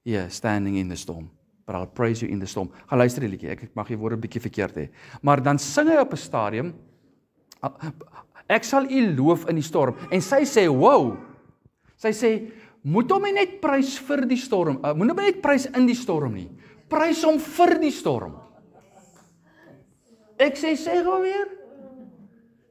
here, standing in the storm. But I'll praise you in the storm. Gaan luister die liedjie, ek mag die woorde 'n bietjie verkeerd hê. Maar dan sing hy op 'n stadium, ek sal u loof in die storm. En sy sê, wow, sy sê, moet hom nie net prys vir die storm, moet hom nie net prys in die storm nie, prys hom vir die storm. Ek sê gou weer.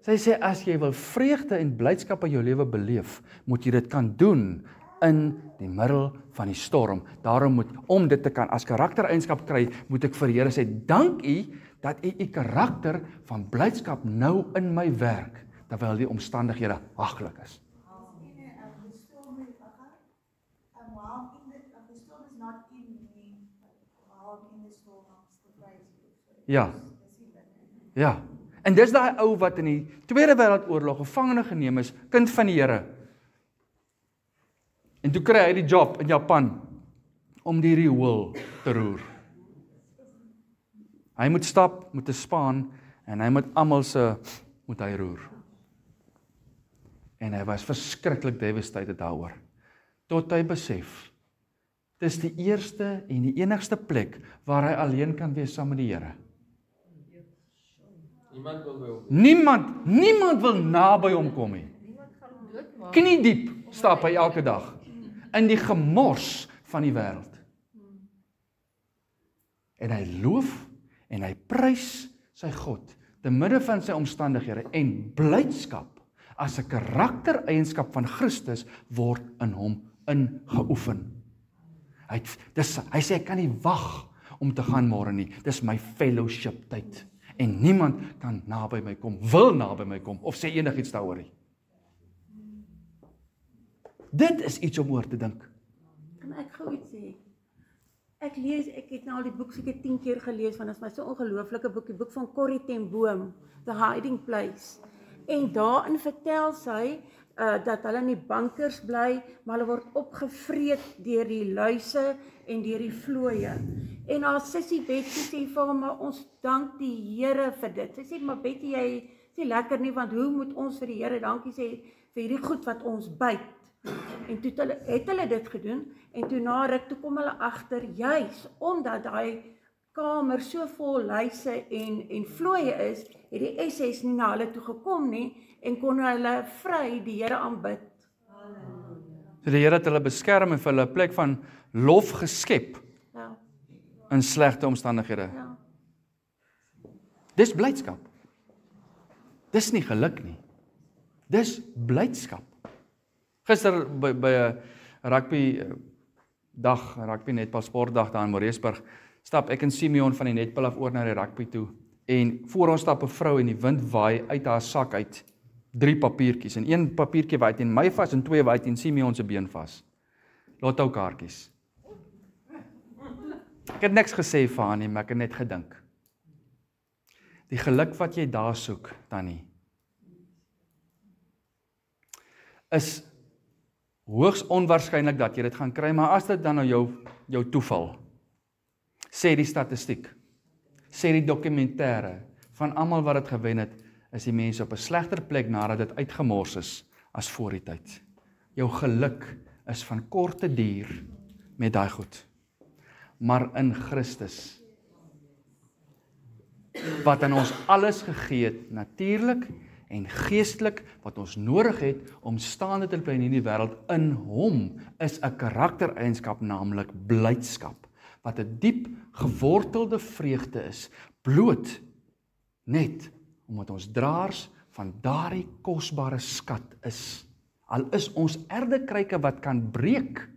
Sy sê, as jy wil vreugde en blydskap in jou lewe beleef, moet jy dit kan doen in die middel van die storm. Daarom om dit te kan as karaktereienskap kry, moet ek vir die Here sê, dank u dat u karakter van blydskap nou in my werk, terwyl die omstandighede haglik is. Ja. Ja. En dis daai ou wat in die Tweede Wêreldoorlog gevangene geneem is, kind van die Here. En toe kry hy die job in Japan om die riool te roer. Hy moet stap met 'n span en hy moet almal se moet hy roer. En hy was verskriklik devastated daaroor. Tot hy besef, dis die eerste en die enigste plek waar hy alleen kan wees saam met die Here. Niemand wil naby hom kom nie. Knie diep stap hy elke dag in die gemors van die wêreld. En hy loof en hy prys sy God te midde van sy omstandighede, en blydskap as 'n karaktereienskap van Christus word in hom in geoefen. Hy sê, ek kan nie wag om te gaan môre nie. Dis my fellowship tyd. En niemand kan naby my kom, wil naby my kom, of sê enigiets daaroor nie. Dit is iets om oor te dink. Kan ek gou iets sê? Ek het nou al die boek seker 10 keer gelees, want dit is my so ongelooflike boek, die boek van Corrie ten Boom, The Hiding Place. En daarin vertel sy, dat hulle in die bankers bly, maar hulle word opgevreet deur die luise en deur die vlooie. En haar sussie Betty sê vir hom, maar ons dank die Here vir dit. Sy sê, maar Betty, jy sê lekker nie, want hoe moet ons vir die Here dankie sê vir hierdie goed wat ons byt? En toe het hulle dit gedoen, en toe na ruk, toe kom hulle agter, juis omdat daai kamer so vol luise en vlooie is, het die SS nie na hulle toe gekom nie, en kon hulle vry die Here aanbid. So die Here het hulle beskerm en vir hulle 'n plek van lof geskep Ja, in slegte omstandighede. ja. Dis blydskap. Dis nie geluk nie. Dis blydskap. Gister by 'n rugby netbal sportdag daar in Moreesburg, stap ek en Simeon van die netbal af oor na die rugby toe. En voor ons stap 'n vrou en die wind waai uit haar sak uit 3 papiertjies. En 1 papiertjie waai teen my vas en 2 waai teen Simeon se been vas. Lotto kaartjies. Ek het niks gesê vir haar nie, maar ek het net gedink. Die geluk wat jy daar soek, Tannie, is hoogs onwaarskynlik dat jy dit gaan kry, maar as dit dan nou jou toeval, sê die statistiek, sê die dokumentêre, van almal wat dit gewen het, is die mense op 'n slegter plek nadat dit uitgemors is, as voor die tyd. Jou geluk is van korte duur met daai goed. Maar in Christus, wat aan ons alles gegee het, natuurlik en geestelik, wat ons nodig het om staande te bly in hierdie wêreld, in hom is 'n karaktereienskap, naamlik blydskap, wat 'n diep gewortelde vreugde is, bloot net omdat ons draers van daardie kosbare skat is. Al is ons erdekruike wat kan breek,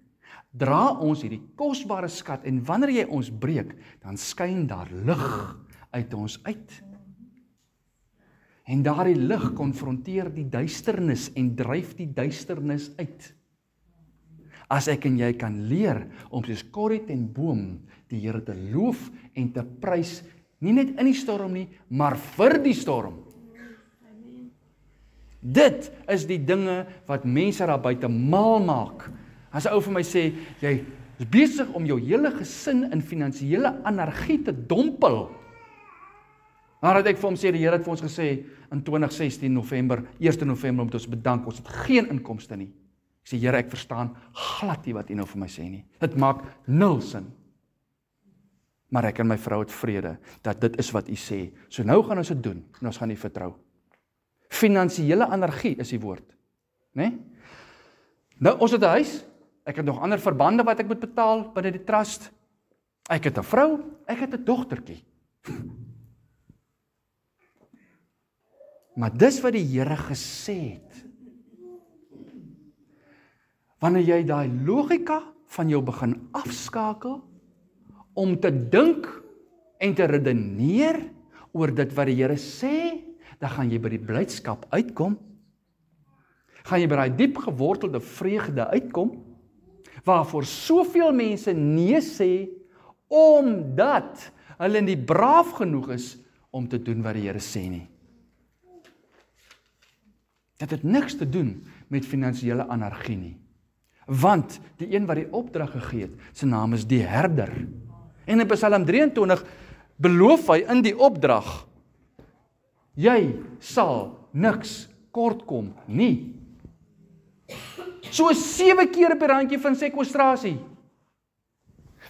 dra ons hierdie kosbare skat, en wanneer jy ons breek, dan skyn daar lig uit ons uit. En daardie lig konfronteer die duisternis en dryf die duisternis uit. As ek en jy kan leer om soos Corrie ten Boom die Here te loof en te prys, nie net in die storm nie, maar vir die storm. Dit is die dinge wat mense daar buite mal maak. As 'n ou vir my sê, jy is besig om jou hele gesin in finansiële anargie te dompel. Nadat ek vir hom sê, die Here het vir ons gesê in 2016 November, 1 November, om ons bedank, ons het geen inkomste nie. Ek sê, Here, ek verstaan glad nie wat U nou vir my sê nie. Dit maak 0 sin. Maar ek en my vrou het vrede, dat dit is wat U sê. So nou gaan ons dit doen, en ons gaan U vertrou. Finansiële anargie is die woord. Nee? Nou, ons het 'n huis, ek het nog ander verbande wat ek moet betaal binne die trust. Ek het 'n vrou, ek het 'n dogtertjie. Maar dis wat die Here gesê het. Wanneer jy daai logika van jou begin afskakel, om te dink en te redeneer oor dit wat die Here sê, dan gaan jy by die blydskap uitkom. Gaan jy by daai diep gewortelde vreugde uitkom, waarvoor soveel mense nee sê, omdat hulle nie braaf genoeg is om te doen wat die Here sê nie. Dit het niks te doen met finansiële anargie nie. Want die een wat die opdrag gegee het, sy naam is die herder. En in Psalm 23 beloof hy in die opdrag, jy sal niks kortkom nie. So 7 keer op die randjie van sekwestrasie.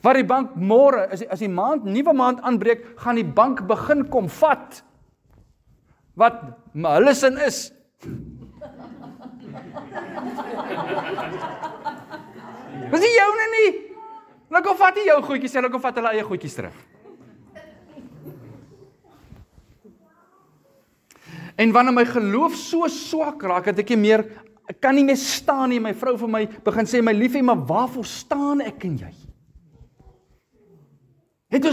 Waar die bank môre, as die nuwe maand aanbreek, gaan die bank begin kom vat. Wat hulle sin is. Dis nie joune nie. Hulle kom vat nie jou goedjies, hulle kom vat hulle eie goedjies terug. En wanneer my geloof so swak raak, dat ek nie meer ek kan nie meer staan nie, my vrou vir my begin sê, my liefie, maar waarvoor staan ek en jy? Het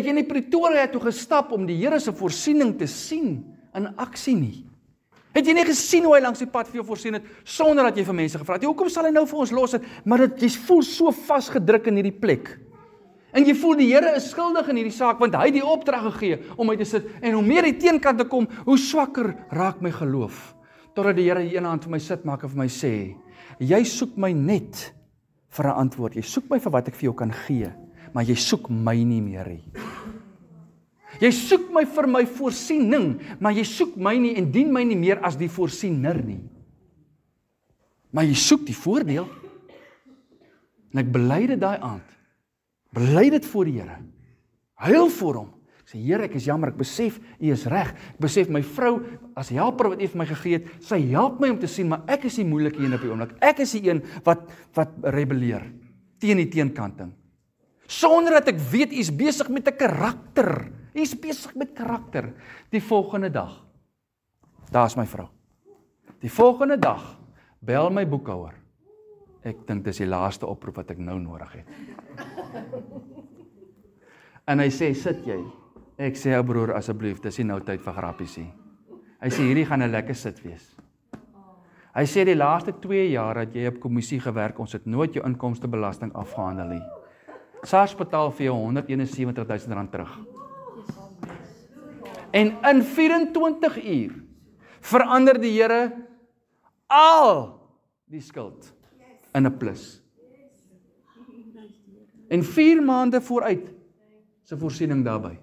jy nie Pretoria toe gestap om die Here se voorsiening te sien in aksie nie? Het jy nie gesien hoe hy langs die pad vir jou voorsien het, sonder dat jy vir mense gevra het, hoekom sal hy nou vir ons los het, maar jy voel so vasgedruk in hierdie plek, en jy voel die Here is skuldig in hierdie saak, want hy het die opdrag gegee om my te sit, en hoe meer die teenkant te kom, hoe swakker raak my geloof, totdat die Here die ene hand vir my sit maak en vir my sê, jy soek my net vir 'n antwoord, jy soek my vir wat ek vir jou kan gee, maar jy soek my nie meer nie. Jy soek my vir my voorsiening, maar jy soek my nie en dien my nie meer as die voorsiener nie. Maar jy soek die voordeel. En ek bely dit daai aand. Bely dit voor die Here. Huil voor hom. Ek sê, Here, ek is jammer, ek besef, U is reg. Ek besef my vrou, as helper wat U vir my gegee het, sy help my om te sien, maar ek is die moeilike een op die oomblik. Ek is die een wat rebelleer teen die teenkanting. Sonder dat ek weet, U is besig met 'n karakter. U is besig met karakter. Die volgende dag, daar is my vrou. Die volgende dag, bel my boekhouer. Ek dink dis die laaste oproep wat ek nou nodig het. En hy sê, sit jy. Ek sê, ou broer, asseblief, dis nie nou tyd vir grappies nie. Hy sê, hierdie gaan 'n lekker sit wees. Hy sê, die laaste 2 jaar dat jy op kommissie gewerk, ons het nooit jou inkomstebelasting afgehandel nie. SARS betaal vir jou R171.000 terug. En in 24 uur verander die Here al die skuld in 'n plus. En 4 maande vooruit se voorsiening daarby.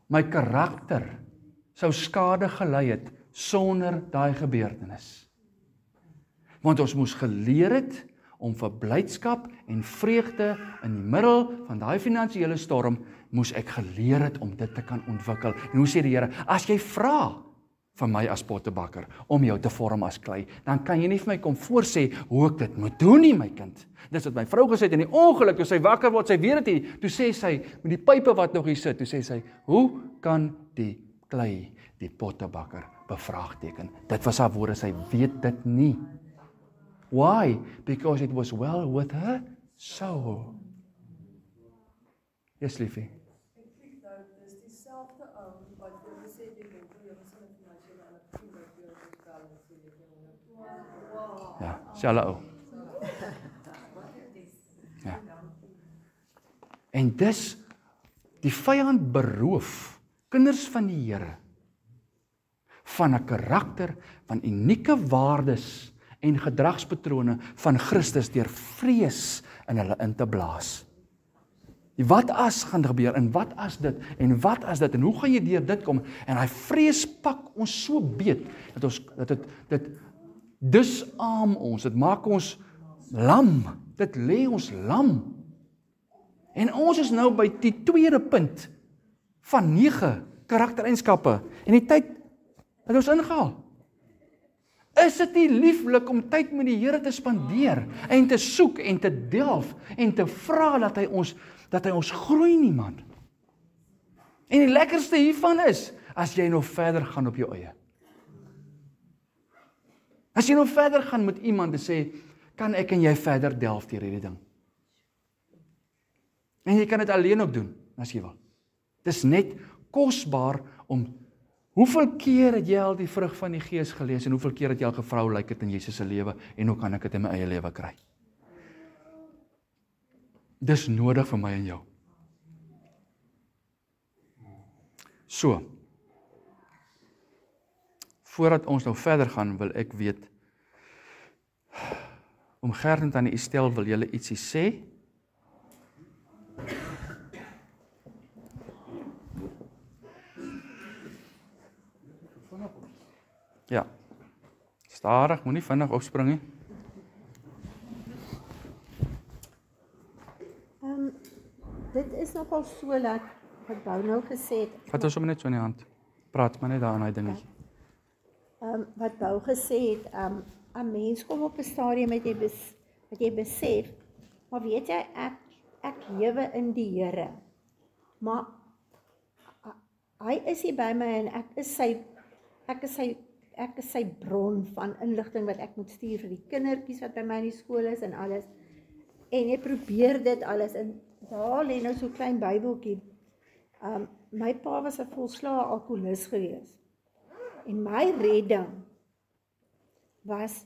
My karakter sou skade gelei het sonder daai gebeurtenis. Want ons moes geleer het om vir blydskap en vreugde in die middel van daai finansiële storm, moes ek geleer het om dit te kan ontwikkel. En hoe sê die Here, as jy vra van my as pottebakker om jou te vorm as klei, dan kan jy nie vir my kom voorsê hoe ek dit moet doen nie, my kind. Dis wat my vrou gesê het in die ongeluk, toe sy wakker word, sy weet dit nie, toe sê sy, met die pype wat nog hier sit, toe sê sy, hoe kan die klei die pottebakker bevraagteken? Dit was haar woorde, sy weet dit nie. Why? Because it was well with her soul. Yes, liefie. Ek klik nou, dis dieselfde ou wat jy gesê het jy dink jy was in 'n finansiële vriend wat jou gestel het sê jy wow. Ja, selfe ou. Ja. En dis die vyand beroof kinders van die Here van 'n karakter, van unieke waardes en gedragspatrone van Christus deur vrees in hulle in te blaas. Wat as gaan gebeur, en wat as dit, en wat as dit, en hoe gaan jy deur dit kom, en hy vrees pak ons so beet, dat dit disarm ons, dit maak ons lam, dit lê ons lam, en ons is nou by die tweede punt, van 9 karaktereienskappe, en die tyd het ons ingehaal. Is dit nie lieflik om tyd met die Here te spandeer, en te soek, en te delf, en te vra dat hy ons groei nie, man. En die lekkerste hiervan is, as jy nog verder gaan op jou eie. As jy nog verder gaan met iemand en sê, kan ek en jy verder delf deur hierdie ding. En jy kan dit alleen ook doen, as jy wil. Dit is net kosbaar om, hoeveel keer het jy al die vrug van die Gees gelees, en hoeveel keer het jy al gevra, hoe lyk dit in Jesus se lewe, en hoe kan ek dit in my eie lewe kry? Dis nodig vir my en jou. So, voordat ons nou verder gaan, wil ek weet, om Gert en Tannie Estel, wil julle ietsie sê? Ja, stadig, moenie vinnig opspring nie. Dit is nogal so dat wat Bou nou gesê het. Vat ons sommer net so in die hand. Praat maar net daar aan hy dingetjie. Wat Bou gesê het, 'n mens kom op 'n stadium wat jy besef, maar weet jy, ek lewe in die Here. Maar hy is hier by my en ek is ek is sy bron van inligting wat ek moet stuur vir die kindertjies wat by my in die skool is en alles. En jy probeer dit alles, en daar lê nou so 'n klein Bybeltjie. My pa was 'n volslae alkoholist gewees. En my redding was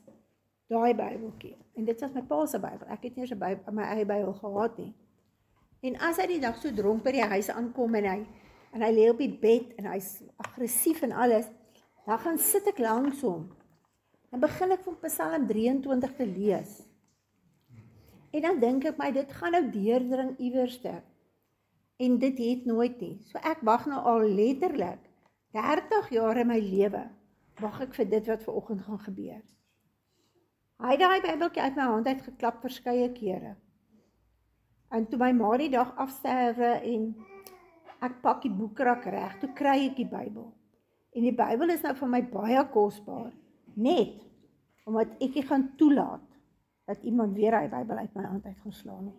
daai Bybeltjie. En dit was my pa se Bybel. Ek het nie eens my eie Bybel gehad nie. En as hy die dag so dronk by die huis aankom en hy lê op die bed en hy's aggressief en alles, dan gaan sit ek langs hom. Dan begin ek van Psalm 23 te lees. En dan dink ek my, dit gaan nou deurdring iewerste. En dit het nooit nie. So ek wag nou al letterlik 30 jaar in my lewe, wag ek vir dit wat vanoggend gaan gebeur. Hy het daai Bybeltjie uit my hand uitgeklap verskeie kere. En toe my ma die dag afsterwe en ek pak die boekrak reg, toe kry ek die Bybel. En die Bybel is nou vir my baie kosbaar, net omdat ek nie gaan toelaat dat iemand weer hy Bybel uit my hand uit gaan slaan nie.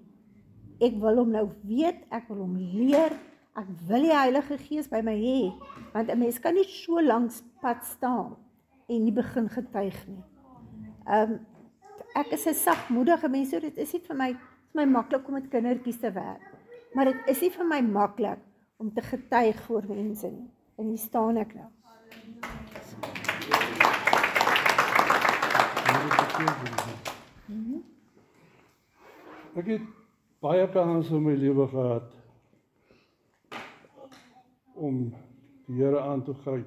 Ek wil hom nou weet, ek wil hom leer, ek wil die Heilige Gees by my hê, want 'n mens kan nie so langs pad staan en nie begin getuig nie. Ek is 'n sagmoedige mens, so dit is nie vir my maklik om met kindertjies te werk, maar dit is nie vir my maklik om te getuig voor mense nie, en hier staan ek nou. Ek het baie kansse in my lewe gehad om die Here aan te gryp.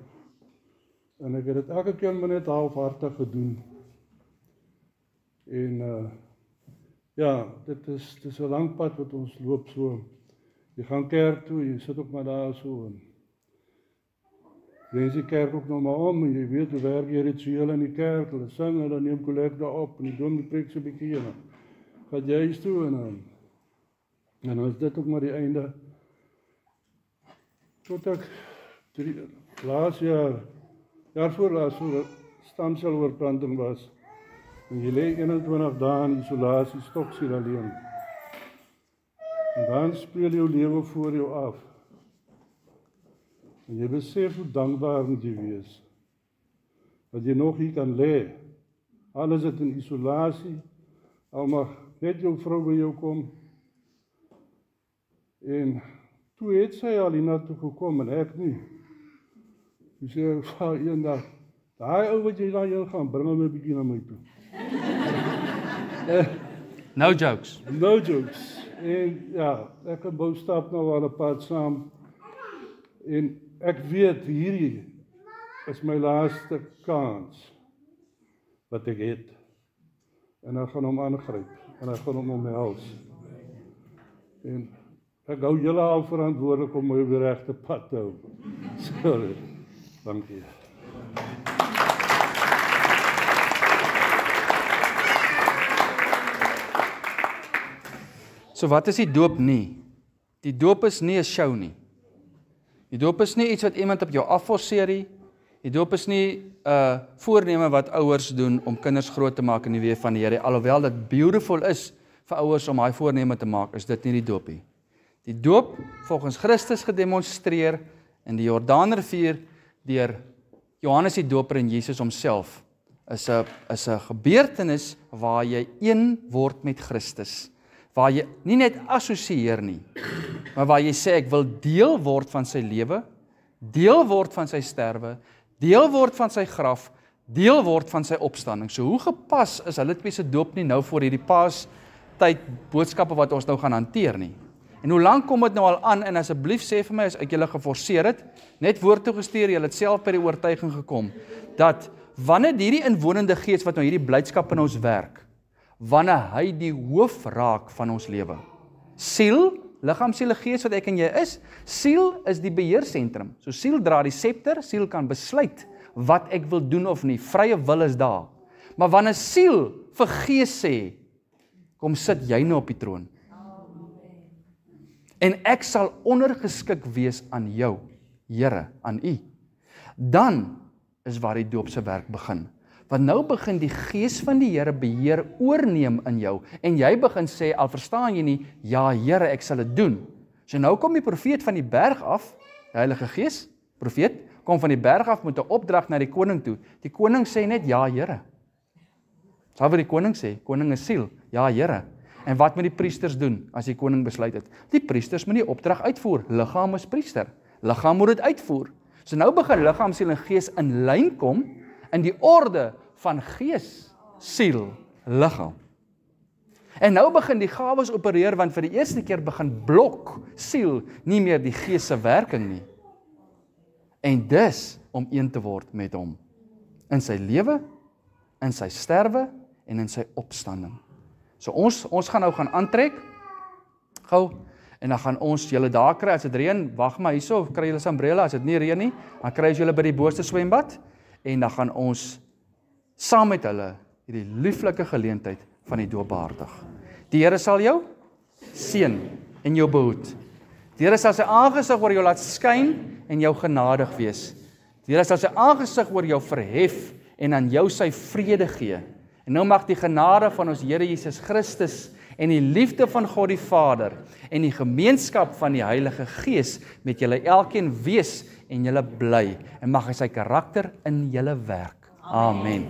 En ek het dit elke keer maar net halfhartig gedoen. En ja, dit is 'n lang pad wat ons loop so. Jy gaan kerk toe, jy sit ook maar daar so en jy sien kerk ook nog maar om en jy weet hoe werk jy rituele in die kerk, hulle sing en dan neem kollekte op en die dominee preek so 'n bietjie en gaan jy huis toe en dan is dit ook maar die einde. Tot ek laas jaar voor laas stamseloorplanting was. En jy lê 21 dae in isolasie, stoksiel alleen. En dan speel jou lewe voor jou af. En jy besef hoe dankbaar moet jy wees. Dat jy nog hier kan lê. Alles is in isolasie. Al mag net jou vrou by jou kom. En toe het sy al hiernatoe gekom en ek nie. Toe sê ek eendag, daai ou wat jy daar heen gaan, bring hom 'n bietjie na my toe. No jokes. No jokes. En ja, ek en Bou stap nou al 'n pad saam. En ek weet hierdie is my laaste kans wat ek het. En ek gaan hom aangryp en ek gaan hom omhels. En ek hou julle al verantwoordelik om my op die regte pad te hou. Sorry. Dankie. So wat is die doop nie? Die doop is nie 'n show nie. Die doop is nie iets wat iemand op jou afforceer nie. Die doop is nie 'n voorneme wat ouers doen om kinders groot te maak in die weë van die Here. Alhoewel dit beautiful is vir ouers om daai voorneme te maak, is dit nie die doop nie. Die doop volgens Christus gedemonstreer in die Jordaanrivier deur Johannes die Doper en Jesus homself is 'n gebeurtenis waar jy een word met Christus. Waar jy nie net assosieer nie, maar waar jy sê ek wil deel word van sy lewe, deel word van sy sterwe, deel word van sy graf, deel word van sy opstanding. So hoe gepas is hulle twee se doop nie nou voor hierdie Paastyd boodskappe wat ons nou gaan hanteer nie. En hoe lank kom dit nou al aan, en asseblief sê vir my as ek julle geforseer het, net woord toe gestuur, julle het self by die oortuiging gekom, dat wanneer hierdie inwonende Gees wat nou hierdie blydskap in ons werk, wanneer hy die hoof raak van ons lewe. Siel, liggaam, siel, gees wat ek en jy is, siel is die beheersentrum. So siel dra die scepter, siel kan besluit wat ek wil doen of nie, vrye wil is daar. Maar wanneer siel vir gees sê, kom sit jy nou op die troon. En ek sal ondergeskik wees aan jou, Here, aan u. Dan is waar die doop se werk begin. Want nou begin die Gees van die Here beheer oorneem in jou, en jy begin sê, al verstaan jy nie, ja Here, ek sal dit doen. So nou kom die profeet van die berg af, die Heilige Gees, profeet, kom van die berg af met 'n opdrag na die koning toe. Die koning sê net, ja Here. Sal wat die koning sê, koning is siel, ja Here. En wat moet die priesters doen, as die koning besluit het? Die priesters moet die opdrag uitvoer, liggaam is priester, liggaam moet dit uitvoer. So nou begin liggaam, siel en gees in lyn kom, in die orde van gees, siel, liggaam. En nou begin die gawes opereer, want vir die eerste keer begin blok, siel, nie meer die gees se werking nie. En dis om een te word met hom, in sy lewe, in sy sterwe, en in sy opstanding. So ons gaan nou gaan aantrek, gou, en dan gaan ons julle daar kry, as dit reën, wag maar hierso, kry julle 'n umbrella, as dit nie reën nie, dan kry ons julle by die boonste swembad, en dan gaan ons saam met hulle hierdie lieflike geleentheid van die doop behartig. Die Here sal jou seën en jou behoed. Die Here sal sy aangesig oor jou laat skyn en jou genadig wees. Die Here sal sy aangesig oor jou verhef en aan jou sy vrede gee. En nou mag die genade van ons Here Jesus Christus en die liefde van God die Vader en die gemeenskap van die Heilige Gees met julle elkeen wees en julle bly. En mag hy sy karakter in julle werk. Amen.